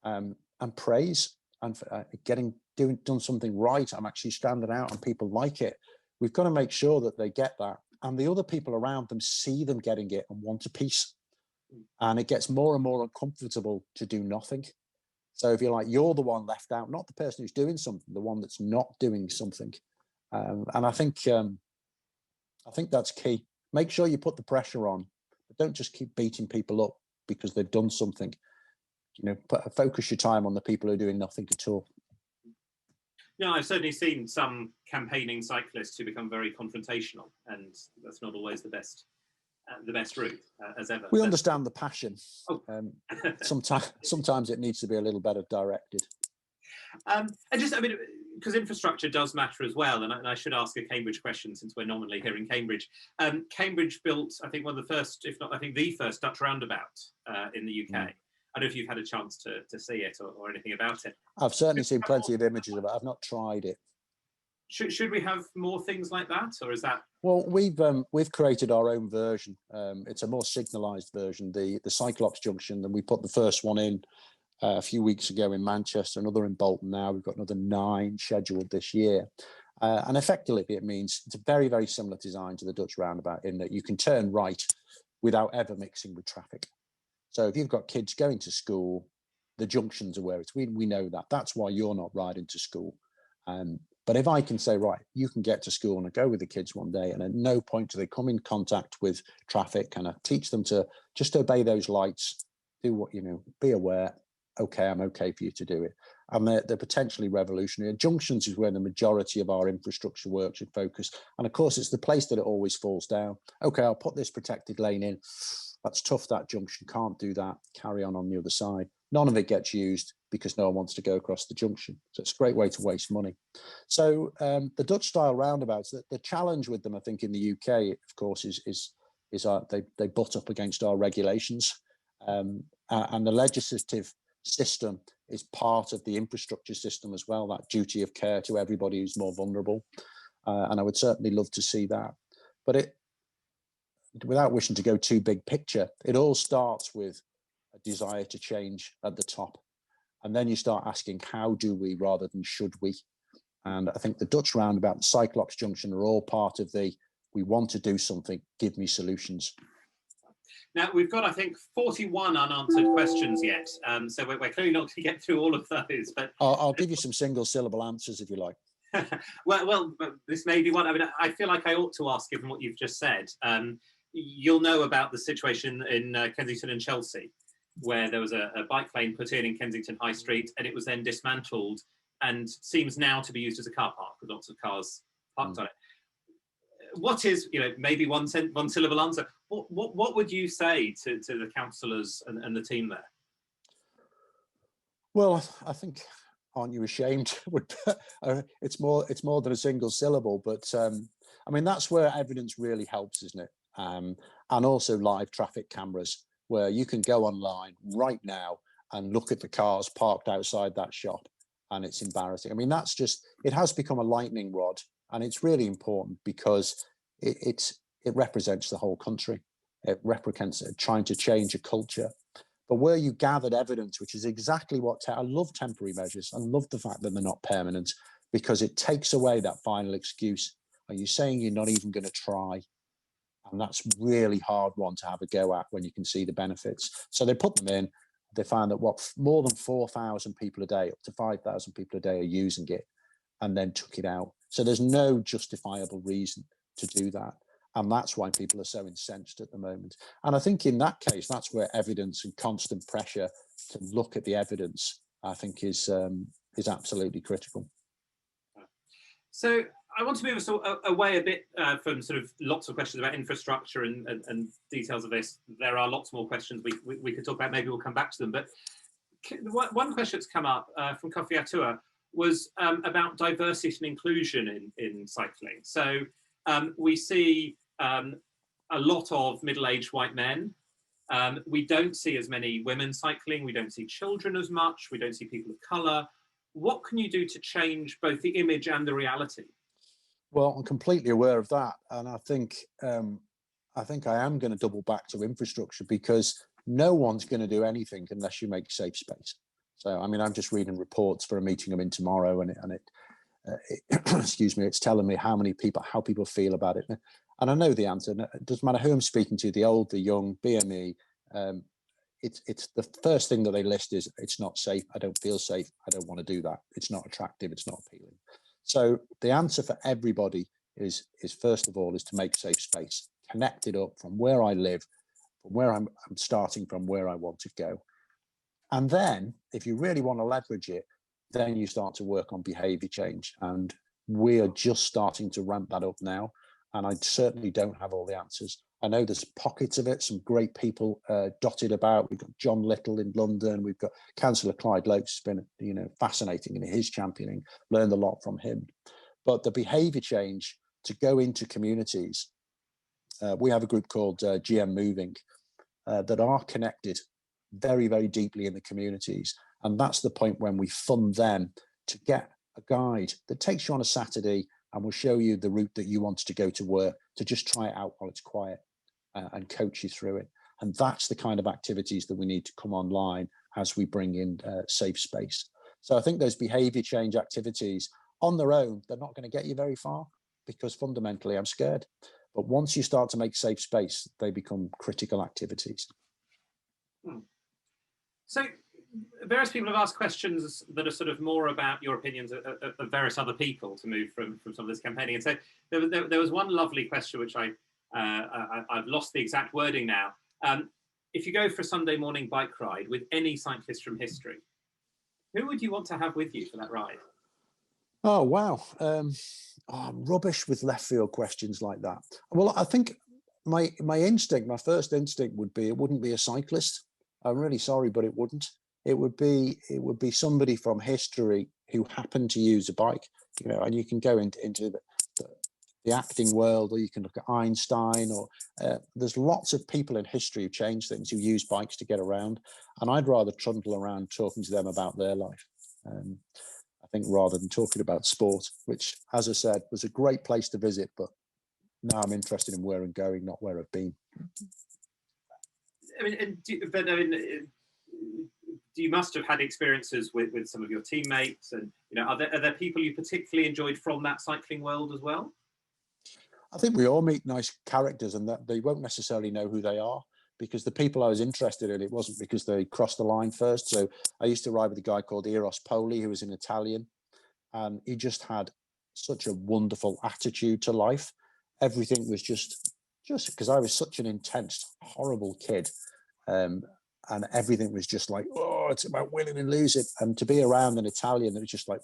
And praise and done something right. I'm actually standing out and people like it. We've got to make sure that they get that, and the other people around them see them getting it and want a piece. And it gets more and more uncomfortable to do nothing. So if you're like, you're the one left out, not the person who's doing something, the one that's not doing something. And I think that's key. Make sure you put the pressure on, but don't just keep beating people up because they've done something. You know, focus your time on the people who are doing nothing at all. No, I've certainly seen some campaigning cyclists who become very confrontational, and that's not always the best route, as ever. We understand the passion. Oh. Sometimes it needs to be a little better directed. And just, I mean, because infrastructure does matter as well, and I should ask a Cambridge question since we're nominally here in Cambridge. Cambridge built, I think, one of the first, if not, I think the first Dutch roundabout in the UK. I don't know if you've had a chance to see it or anything about it. I've certainly seen plenty of images of it. I've not tried it. Should we have more things like that, or is that? Well, we've created our own version. It's a more signalised version, the Cyclops Junction, and we put the first one in a few weeks ago in Manchester, another in Bolton now. We've got another 9 scheduled this year. And effectively, it means it's a very, very similar design to the Dutch roundabout in that you can turn right without ever mixing with traffic. So if you've got kids going to school, the junctions are where it's. We know that. That's why you're not riding to school. But if I can say, right, you can get to school and go with the kids one day, and at no point do they come in contact with traffic, and I teach them to just obey those lights, do what, be aware. Okay, I'm okay for you to do it. And they're potentially revolutionary. Junctions is where the majority of our infrastructure work should focus. And of course, it's the place that it always falls down. Okay, I'll put this protected lane in. That's tough, that junction, can't do that. Carry on the other side. None of it gets used because no one wants to go across the junction. So it's a great way to waste money. So the Dutch style roundabouts, the challenge with them, I think, in the UK, of course, is they butt up against our regulations. And the legislative system is part of the infrastructure system as well, that duty of care to everybody who's more vulnerable. And I would certainly love to see that. But without wishing to go too big picture, it all starts with a desire to change at the top. And then you start asking, how do we rather than should we? And I think the Dutch roundabout, the Cyclops Junction are all part of we want to do something, give me solutions. Now, we've got, I think, 41 unanswered questions yet. So we're clearly not going to get through all of those. But I'll give you some single syllable answers if you like. well, this may be one. I mean, I feel like I ought to ask, given what you've just said. You'll know about the situation in Kensington and Chelsea, where there was a bike lane put in Kensington High Street, and it was then dismantled and seems now to be used as a car park with lots of cars parked on it. What is, maybe one syllable answer? What would you say to the councillors and the team there? Well, I think, aren't you ashamed? It's more than a single syllable, but I mean, that's where evidence really helps, isn't it? And also live traffic cameras, where you can go online right now and look at the cars parked outside that shop, and it's embarrassing. I mean, it has become a lightning rod, and it's really important because it represents the whole country. It represents trying to change a culture. But where you gathered evidence, which is exactly what I love temporary measures. I love the fact that they're not permanent, because it takes away that final excuse. Are you saying you're not even going to try? And that's really hard one to have a go at when you can see the benefits. So they put them in. They found that more than 4,000 people a day, up to 5,000 people a day are using it, and then took it out. So there's no justifiable reason to do that. And that's why people are so incensed at the moment. And I think in that case, that's where evidence and constant pressure to look at the evidence, I think, is absolutely critical. So I want to move us away a bit from sort of lots of questions about infrastructure and details of this. There are lots more questions we could talk about. Maybe we'll come back to them. But one question that's come up from Kofi Atua was about diversity and inclusion in cycling. So we see a lot of middle-aged white men. We don't see as many women cycling. We don't see children as much. We don't see people of colour. What can you do to change both the image and the reality? Well, I'm completely aware of that, and I think I am going to double back to infrastructure, because no one's going to do anything unless you make safe space. So, I mean, I'm just reading reports for a meeting I'm in tomorrow, and excuse me, it's telling me how people feel about it. And I know the answer. It doesn't matter who I'm speaking to, the old, the young, BME. It's the first thing that they list is, it's not safe. I don't feel safe. I don't want to do that. It's not attractive. It's not appealing. So the answer for everybody is first of all, is to make safe space, connect it up from where I live, from where I'm starting from, where I want to go. And then if you really want to leverage it, then you start to work on behavior change. And we are just starting to ramp that up now. And I certainly don't have all the answers. I know there's pockets of it, some great people dotted about. We've got John Little in London. We've got Councillor Clyde Lokes, has been fascinating in his championing, learned a lot from him. But the behavior change to go into communities, we have a group called GM Moving that are connected very, very deeply in the communities. And that's the point when we fund them to get a guide that takes you on a Saturday and will show you the route that you want to go to work, to just try it out while it's quiet and coach you through it. And that's the kind of activities that we need to come online as we bring in safe space. So I think those behavior change activities on their own, they're not going to get you very far, because fundamentally I'm scared. But once you start to make safe space, they become critical activities. So various people have asked questions that are sort of more about your opinions of various other people to move from some of this campaigning. And so there was one lovely question, which I've lost the exact wording now. If you go for a Sunday morning bike ride with any cyclist from history, who would you want to have with you for that ride? Oh, wow. I'm rubbish with left field questions like that. Well, I think my first instinct would be, it wouldn't be a cyclist. I'm really sorry, but it wouldn't. It would be somebody from history who happened to use a bike, and you can go into the acting world, or you can look at Einstein, or there's lots of people in history who changed things, who use bikes to get around. And I'd rather trundle around talking to them about their life. I think, rather than talking about sport, which, as I said, was a great place to visit, but now I'm interested in where I'm going, not where I've been. I mean, you must have had experiences with some of your teammates, and are there people you particularly enjoyed from that cycling world as well? I think we all meet nice characters, and that they won't necessarily know who they are, because the people I was interested in, it wasn't because they crossed the line first. So I used to ride with a guy called Eros Poli, who was an Italian, and he just had such a wonderful attitude to life. Everything was just because I was such an intense, horrible kid. And everything was just like, oh, it's about winning and losing. And to be around an Italian that was just like,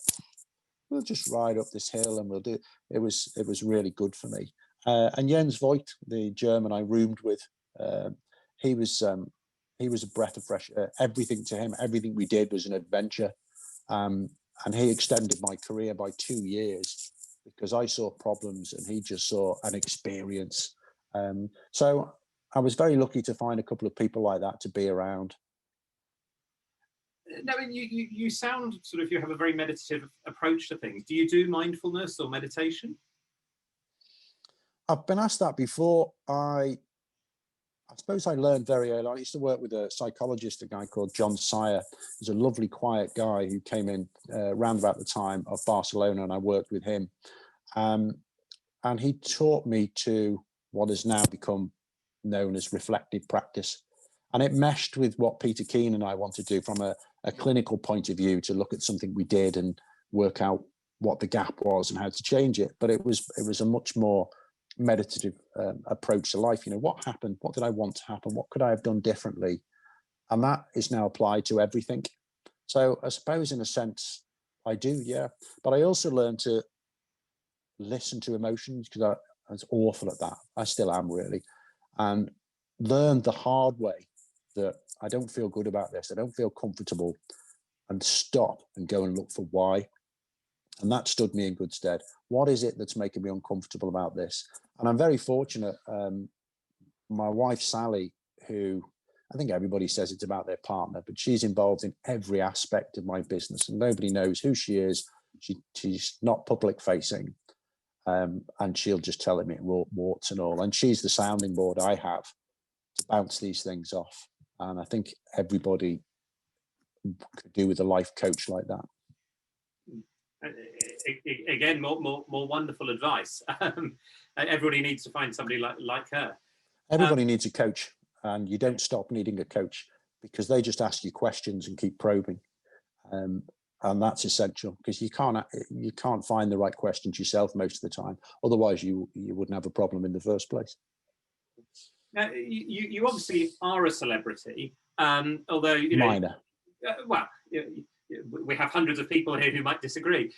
we'll just ride up this hill and we'll do it. It was really good for me. And Jens Voigt, the German I roomed with, he was a breath of fresh air. Everything to him, everything we did was an adventure. And he extended my career by 2 years, because I saw problems and he just saw an experience. So I was very lucky to find a couple of people like that to be around. No, I mean, you sound sort of, you have a very meditative approach to things. Do you do mindfulness or meditation? I've been asked that before. I suppose I learned very early. I used to work with a psychologist, a guy called John Sire. He's a lovely, quiet guy who came in around about the time of Barcelona, and I worked with him. And he taught me to what has now become known as reflective practice. And it meshed with what Peter Keane and I want to do from a clinical point of view, to look at something we did and work out what the gap was and how to change it. But it was a much more meditative approach to life. What happened? What did I want to happen? What could I have done differently? And that is now applied to everything. So I suppose in a sense I do, yeah. But I also learned to listen to emotions, because I was awful at that. I still am, really. And learned the hard way that I don't feel good about this. I don't feel comfortable, and stop and go and look for why. And that stood me in good stead. What is it that's making me uncomfortable about this? And I'm very fortunate. My wife, Sally, who I think everybody says it's about their partner, but she's involved in every aspect of my business, and nobody knows who she is. She's not public facing. And she'll just tell me warts and all. And she's the sounding board I have to bounce these things off. And I think everybody could do with a life coach like that. Again, more wonderful advice. Everybody needs to find somebody like her. Everybody needs a coach, and you don't stop needing a coach because they just ask you questions and keep probing. And that's essential, because you can't find the right questions yourself most of the time. Otherwise, you wouldn't have a problem in the first place. Now, you obviously are a celebrity, although you know, minor. Well, we have hundreds of people here who might disagree.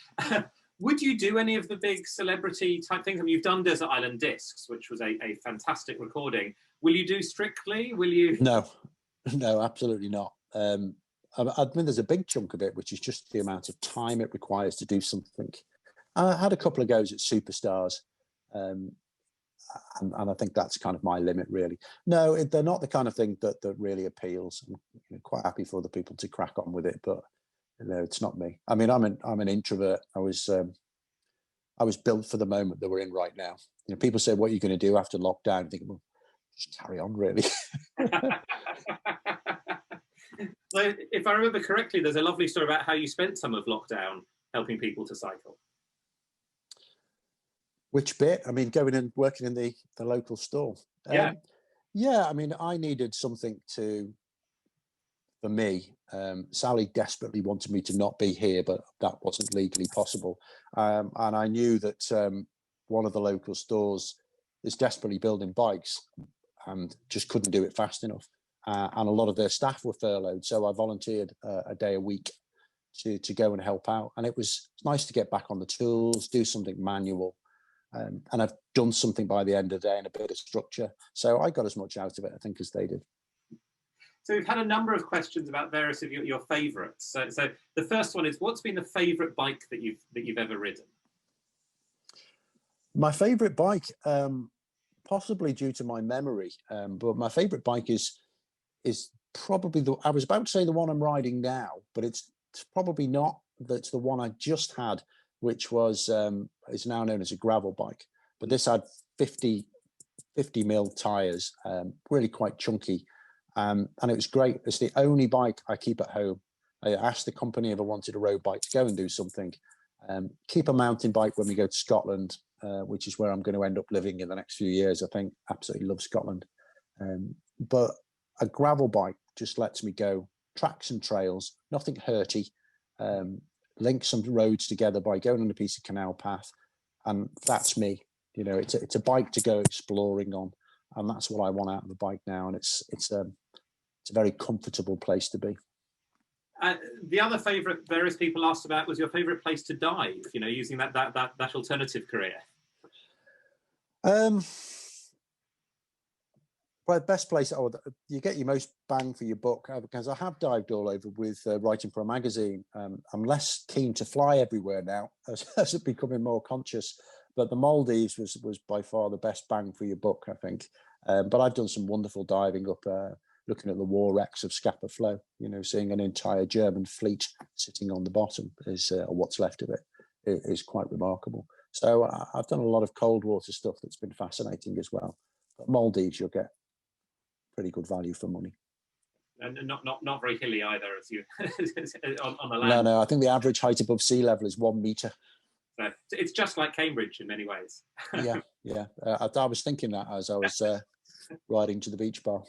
Would you do any of the big celebrity type things? I mean, you've done Desert Island Discs, which was a fantastic recording. Will you do Strictly? Will you? No, absolutely not. I mean, there's a big chunk of it, which is just the amount of time it requires to do something. I had a couple of goes at Superstars, and I think that's kind of my limit, really. No, they're not the kind of thing that really appeals. I'm quite happy for other people to crack on with it, but no, it's not me. I mean, I'm an introvert. I was built for the moment that we're in right now. You know, people say, "What are you going to do after lockdown?" I think, well, just carry on, really. So, if I remember correctly, there's a lovely story about how you spent some of lockdown helping people to cycle. Which bit? I mean, going and working in the local store. Yeah. Yeah, I mean, I needed something for me. Sally desperately wanted me to not be here, but that wasn't legally possible. And I knew that one of the local stores is desperately building bikes and just couldn't do it fast enough. And a lot of their staff were furloughed. So I volunteered a day a week to go and help out. And it was nice to get back on the tools, do something manual. And I've done something by the end of the day and a bit of structure. So I got as much out of it, I think, as they did. So we've had a number of questions about various of your favourites. So the first one is, what's been the favourite bike that you've ever ridden? My favourite bike, possibly due to my memory, but my favourite bike is probably I was about to say the one I'm riding now, but it's probably not. That's the one I just had, which was is now known as a gravel bike. But this had 50 mil tires, really quite chunky, and it was great. It's the only bike I keep at home. I asked the company if I wanted a road bike to go and do something. Keep a mountain bike when we go to Scotland, which is where I'm going to end up living in the next few years. I think absolutely love Scotland, but a gravel bike just lets me go tracks and trails, nothing hurty, link some roads together by going on a piece of canal path, and that's me. You know, it's a bike to go exploring on, and that's what I want out of a bike now. And it's a very comfortable place to be. The other favourite various people asked about was your favourite place to dive. You know, using that alternative career. Well, best place, you get your most bang for your buck, because I have dived all over with writing for a magazine. I'm less keen to fly everywhere now as it's becoming more conscious, but the Maldives was by far the best bang for your buck, I think. But I've done some wonderful diving up, looking at the war wrecks of Scapa Flow, you know, seeing an entire German fleet sitting on the bottom or what's left of it is quite remarkable. So I've done a lot of cold water stuff that's been fascinating as well. But Maldives, you'll get pretty good value for money. And not very hilly either, as you on the land. No, I think the average height above sea level is 1 metre. So it's just like Cambridge in many ways. Yeah. I was thinking that as I was riding to the beach bar.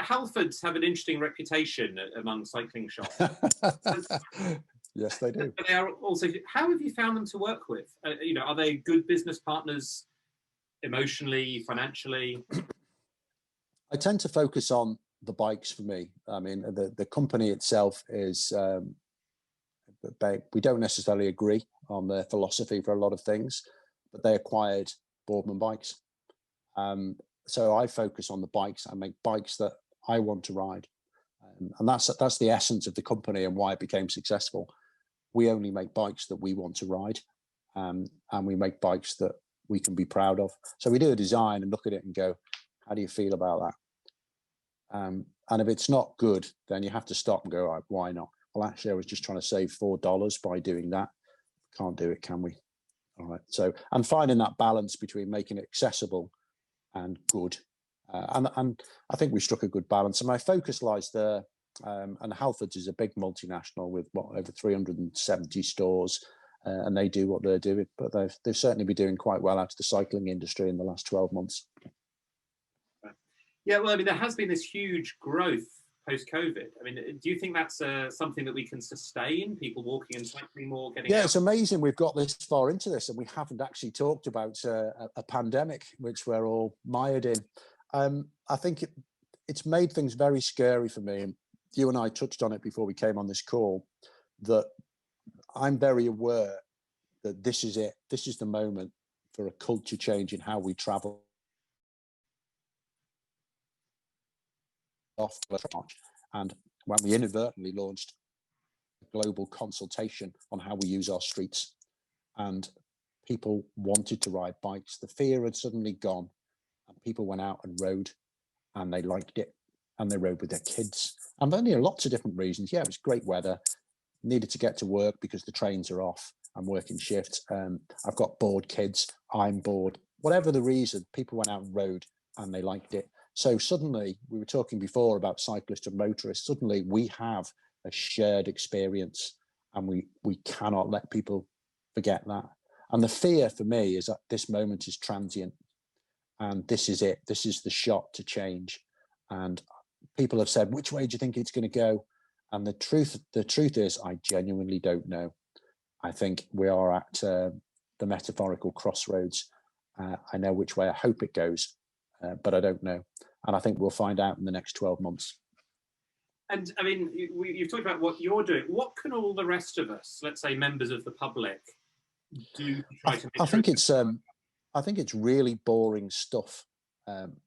Halfords have an interesting reputation among cycling shops. Yes, they do. But they are also. How have you found them to work with? You know, are they good business partners, emotionally, financially? I tend to focus on the bikes for me. I mean, the company itself is. We don't necessarily agree on their philosophy for a lot of things, but they acquired Boardman Bikes. So I focus on the bikes. I make bikes that I want to ride, and that's the essence of the company and why it became successful. We only make bikes that we want to ride, and we make bikes that we can be proud of. So we do a design and look at it and go, how do you feel about that? And if it's not good, then you have to stop and go, all right, why not? Well, actually, I was just trying to save $4 by doing that. Can't do it, can we? All right. So I'm finding that balance between making it accessible and good, And I think we struck a good balance. And my focus lies there. And Halfords is a big multinational with over 370 stores, and they do what they're doing. But they've certainly been doing quite well out of the cycling industry in the last 12 months. Yeah, well, I mean, there has been this huge growth post-COVID. I mean, do you think that's something that we can sustain? People walking and cycling more, getting out? It's amazing we've got this far into this and we haven't actually talked about a pandemic, which we're all mired in. I think it's made things very scary for me. And you and I touched on it before we came on this call, that I'm very aware that this is it. This is the moment for a culture change in how we travel. Off March, and when we inadvertently launched a global consultation on how we use our streets, and people wanted to ride bikes, the fear had suddenly gone, and people went out and rode, and they liked it, and they rode with their kids, and only lots of different reasons. Yeah, it was great weather, needed to get to work because the trains are off, I'm working shifts, I've got bored kids, I'm bored, whatever the reason, people went out and rode and they liked it. So suddenly, we were talking before about cyclists and motorists, suddenly we have a shared experience, and we cannot let people forget that. And the fear for me is that this moment is transient, and this is it. This is the shot to change. And people have said, which way do you think it's going to go? And the truth is, I genuinely don't know. I think we are at the metaphorical crossroads. I know which way I hope it goes, but I don't know. And I think we'll find out in the next 12 months. And I mean, you've talked about what you're doing. What can all the rest of us, let's say members of the public, do to try to make I think it's really boring stuff,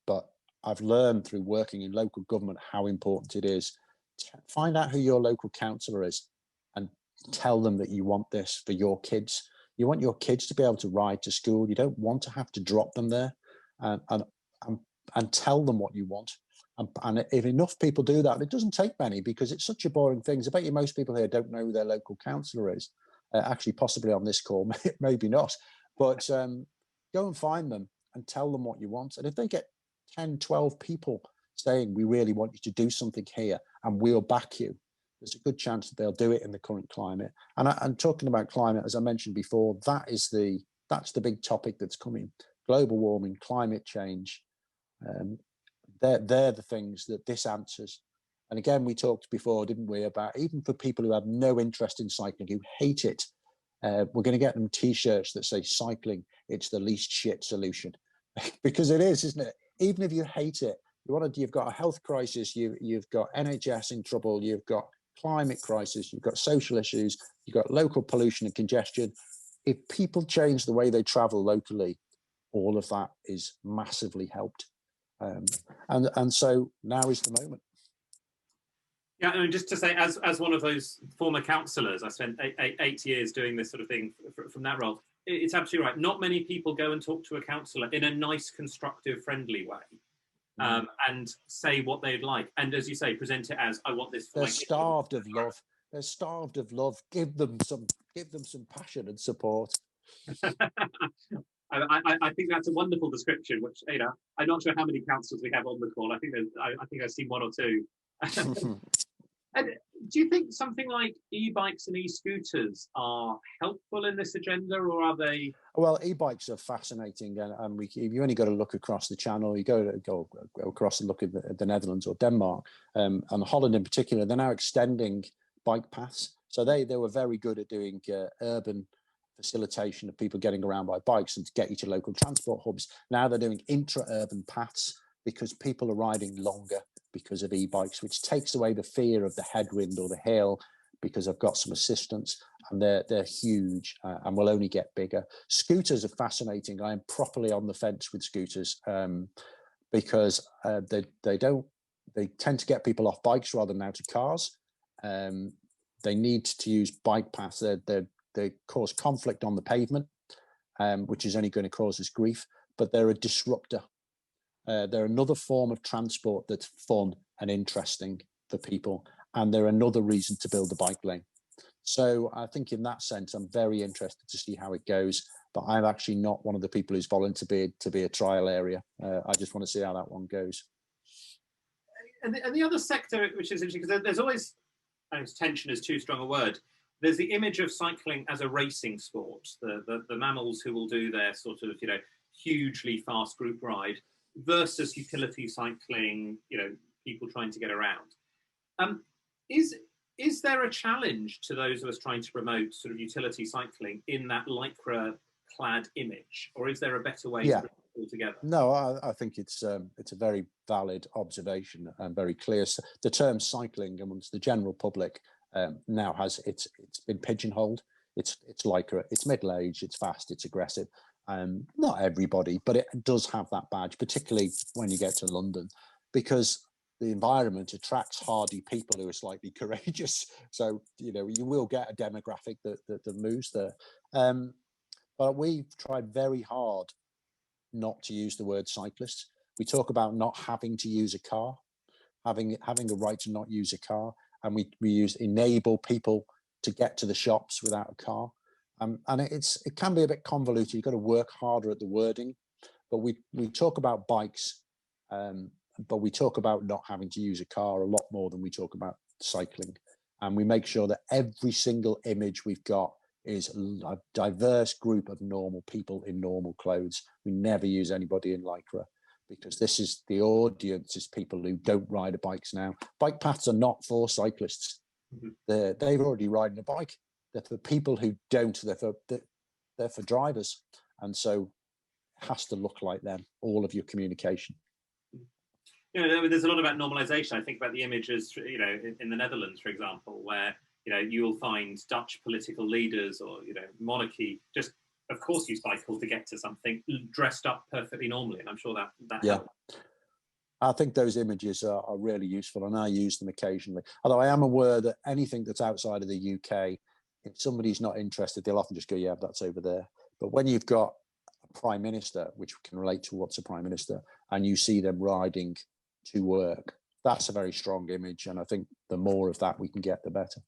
but I've learned through working in local government how important it is to find out who your local councillor is and tell them that you want this for your kids. You want your kids to be able to ride to school. You don't want to have to drop them there, and tell them what you want. And if enough people do that, and it doesn't take many because it's such a boring thing. I bet you most people here don't know who their local councillor is. Actually, possibly on this call, maybe not. But go and find them and tell them what you want. And if they get 10, 12 people saying, we really want you to do something here and we'll back you, there's a good chance that they'll do it in the current climate. And talking about climate, as I mentioned before, that's the big topic that's coming. Global warming, climate change. They're the things that this answers. And again, we talked before, didn't we, about even for people who have no interest in cycling, who hate it, we're going to get them t-shirts that say cycling, it's the least shit solution. Because it is, isn't it? Even if you hate it, you've got a health crisis, you've got NHS in trouble, you've got climate crisis, you've got social issues, you've got local pollution and congestion. If people change the way they travel locally, all of that is massively helped. And so now is the moment. Yeah, I mean, just to say, as one of those former councillors, I spent 8 years doing this sort of thing from that role. It's absolutely right. Not many people go and talk to a councillor in a nice, constructive, friendly way, and say what they'd like. And as you say, present it as, I want this. They're starved of love. They're starved of love. Give them some passion and support. I think that's a wonderful description. Which, you know, I'm not sure how many councillors we have on the call. I think I've seen one or two. And do you think something like e-bikes and e-scooters are helpful in this agenda, or are they? Well, e-bikes are fascinating, and you only got to look across the channel. You go across and look at the Netherlands or Denmark, and Holland in particular. They're now extending bike paths, so they were very good at doing urban facilitation of people getting around by bikes and to get you to local transport hubs. Now they're doing intra-urban paths because people are riding longer because of e-bikes, which takes away the fear of the headwind or the hill because I've got some assistance, and they're huge and will only get bigger. Scooters are fascinating. I am properly on the fence with scooters because they tend to get people off bikes rather than out of cars. They need to use bike paths. They cause conflict on the pavement, which is only going to cause us grief, but they're a disruptor. They're another form of transport that's fun and interesting for people, and they're another reason to build a bike lane. So I think in that sense, I'm very interested to see how it goes. but I'm actually not one of the people who's volunteered to be a trial area. I just want to see how that one goes. And the other sector, which is interesting, because there's always, tension is too strong a word. There's the image of cycling as a racing sport, the mammals who will do their sort of, hugely fast group ride versus utility cycling, people trying to get around. Is there a challenge to those of us trying to promote sort of utility cycling in that lycra-clad image, or is there a better way to bring it all together? No, I think it's a very valid observation and very clear. The term cycling amongst the general public now has it's been pigeonholed. It's lycra, it's middle-aged, it's fast, it's aggressive. Not everybody, but it does have that badge, particularly when you get to London, because the environment attracts hardy people who are slightly courageous. So, you will get a demographic that moves there. But we've tried very hard not to use the word cyclist. We talk about not having to use a car, having a right to not use a car. And we use enable people to get to the shops without a car. And it can be a bit convoluted. You've got to work harder at the wording, but we talk about bikes, but we talk about not having to use a car a lot more than we talk about cycling. And we make sure that every single image we've got is a diverse group of normal people in normal clothes. We never use anybody in lycra, because the audience is people who don't ride bikes now. Bike paths are not for cyclists. Mm-hmm. They're already riding a bike. They're for people who don't. They're for drivers. And so it has to look like them, all of your communication. There's a lot about normalization. I think about the images, in the Netherlands, for example, where, you'll find Dutch political leaders or, monarchy, just, of course, you cycle to get to something, dressed up perfectly normally. And I'm sure that helps. I think those images are really useful, and I use them occasionally. Although I am aware that anything that's outside of the UK, if somebody's not interested, they'll often just go, yeah, that's over there. But when you've got a prime minister, which can relate to what's a prime minister, and you see them riding to work, that's a very strong image. And I think the more of that we can get, the better.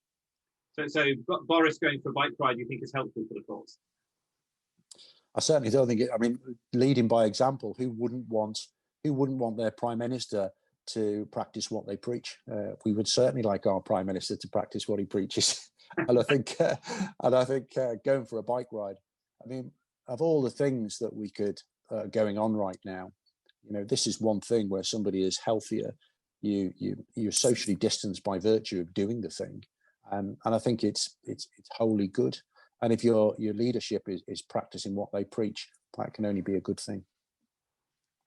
So Boris going for a bike ride, you think is helpful for the cause? I certainly don't think leading by example. Who wouldn't want their prime minister to practice what they preach? We would certainly like our prime minister to practice what he preaches. And I think going for a bike ride, of all the things that we could going on right now, this is one thing where somebody is healthier. You're socially distanced by virtue of doing the thing, and I think it's wholly good. And if your leadership is practicing what they preach, that can only be a good thing.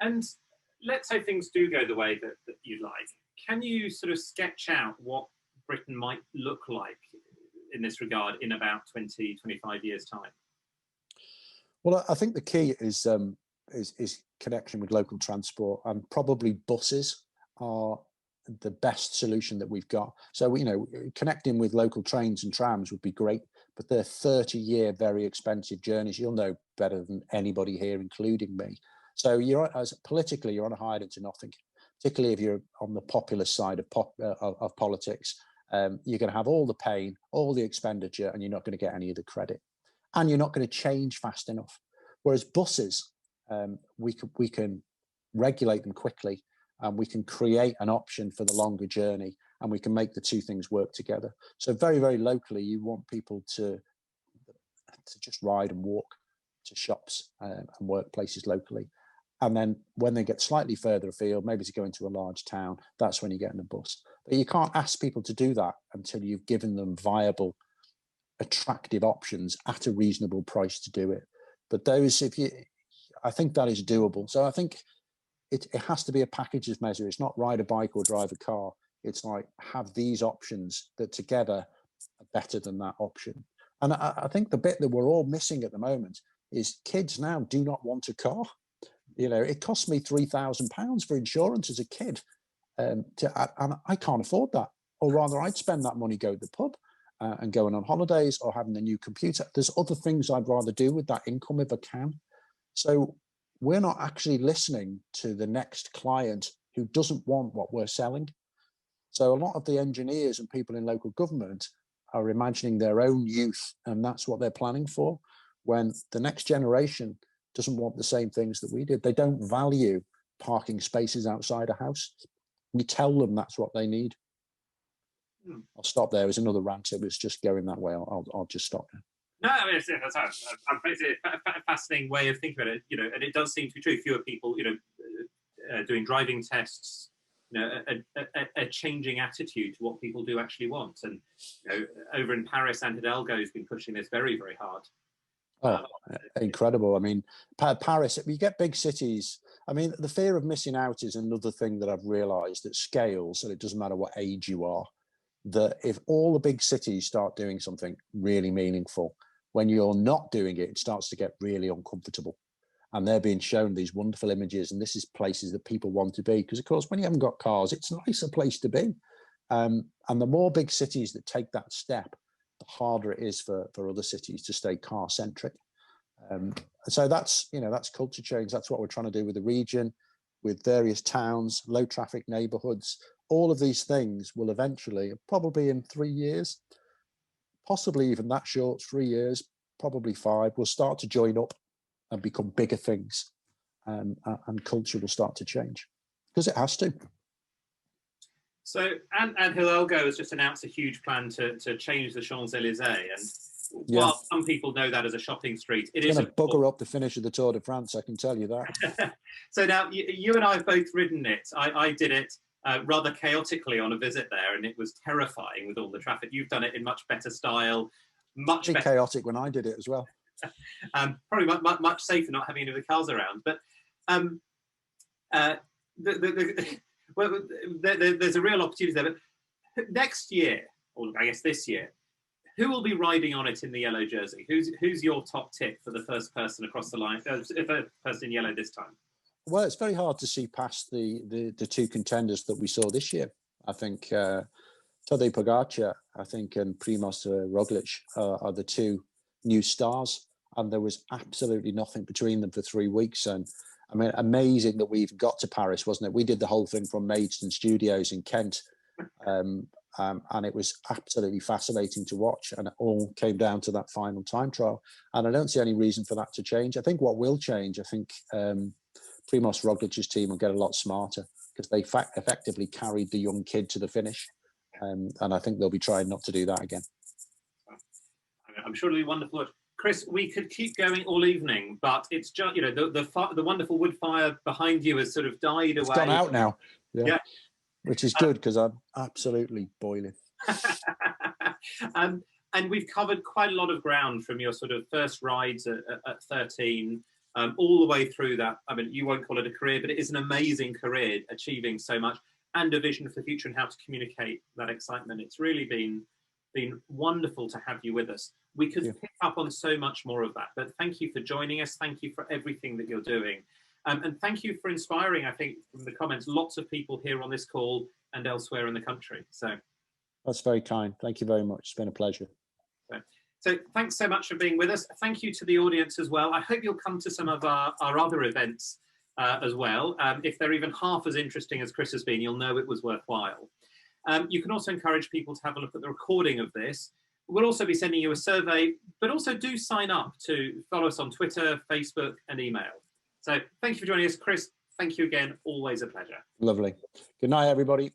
And let's say things do go the way that you like. Can you sort of sketch out what Britain might look like in this regard in about 20, 25 years' time? Well, I think the key is connection with local transport, and probably buses are the best solution that we've got. So, connecting with local trains and trams would be great, but they're 30-year, very expensive journeys. You'll know better than anybody here, including me. So politically, you're on a hide into nothing, particularly if you're on the populist side of politics. You're going to have all the pain, all the expenditure, and you're not going to get any of the credit. And you're not going to change fast enough. Whereas buses, we can regulate them quickly, and we can create an option for the longer journey, and we can make the two things work together. So very, very locally, you want people to just ride and walk to shops and workplaces locally. And then when they get slightly further afield, maybe to go into a large town, that's when you get in a bus. But you can't ask people to do that until you've given them viable, attractive options at a reasonable price to do it. But I think that is doable. So I think it has to be a packages measure. It's not ride a bike or drive a car. It's like have these options that together are better than that option. And I think the bit that we're all missing at the moment is kids now do not want a car. It cost me £3,000 for insurance as a kid, and I can't afford that. Or rather, I'd spend that money going to the pub and going on holidays or having a new computer. There's other things I'd rather do with that income if I can. So we're not actually listening to the next client who doesn't want what we're selling. So a lot of the engineers and people in local government are imagining their own youth, and that's what they're planning for. when the next generation doesn't want the same things that we did. They don't value parking spaces outside a house. We tell them that's what they need. I'll stop there. There's another rant. It was just going that way. I'll just stop there. No, I mean, it's a fascinating way of thinking about it, you know, and it does seem to be true. Fewer people, you know, doing driving tests, you know, a changing attitude to what people do actually want. And, you know, over in Paris, Anne Hidalgo has been pushing this very, very hard. Oh, incredible. I mean, Paris, we get big cities. I mean, the fear of missing out is another thing that I've realized at scales, and it doesn't matter what age you are, that if all the big cities start doing something really meaningful, when you're not doing it, it starts to get really uncomfortable. And they're being shown these wonderful images, and this is places that people want to be. Because, of course, when you haven't got cars, it's a nicer place to be. And the more big cities that take that step, the harder it is for other cities to stay car centric. So that's, you know, that's culture change. That's what we're trying to do with the region, with various towns, low traffic neighborhoods. All of these things will eventually, probably in 3 years, possibly even that short, 3 years, probably 5, will start to join up and become bigger things. And culture will start to change because it has to. So Anne Hidalgo has just announced a huge plan to change the Champs-Élysées, and while some people know that as a shopping street, it's going to bugger up the finish of the Tour de France, I can tell you that. So now you and I have both ridden it. I did it rather chaotically on a visit there, and it was terrifying with all the traffic. You've done it in much better style, much better. Chaotic when I did it as well. Probably much safer not having any of the cars around, but well, there's a real opportunity there. But next year, or I guess this year, who will be riding on it in the yellow jersey? Who's your top tip for the first person across the line? First person in yellow this time. Well, it's very hard to see past the two contenders that we saw this year. I think Tadej Pogacar, I think, and Primož Roglic are the two new stars, and there was absolutely nothing between them for 3 weeks. And I mean, amazing that we've got to Paris, wasn't it? We did the whole thing from Maidstone Studios in Kent, and it was absolutely fascinating to watch. And it all came down to that final time trial. And I don't see any reason for that to change. I think what will change, I think Primož Roglic's team will get a lot smarter because they effectively carried the young kid to the finish. And I think they'll be trying not to do that again. I'm sure it'll be wonderful. Chris, we could keep going all evening, but it's just, you know, the wonderful wood fire behind you has sort of died away. It's gone out now. Yeah. Which is good because I'm absolutely boiling. And we've covered quite a lot of ground from your sort of first rides at 13 all the way through that. I mean, you won't call it a career, but it is an amazing career, achieving so much, and a vision for the future and how to communicate that excitement. It's really been wonderful to have you with us. We could pick up on so much more of that, but thank you for joining us. Thank you for everything that you're doing. And thank you for inspiring, I think, from the comments, lots of people here on this call and elsewhere in the country. So that's very kind. Thank you very much. It's been a pleasure. So thanks so much for being with us. Thank you to the audience as well. I hope you'll come to some of our other events as well. If they're even half as interesting as Chris has been, you'll know it was worthwhile. You can also encourage people to have a look at the recording of this. We'll also be sending you a survey, but also do sign up to follow us on Twitter, Facebook, and email. So thank you for joining us, Chris. Thank you again. Always a pleasure. Lovely. Good night, everybody.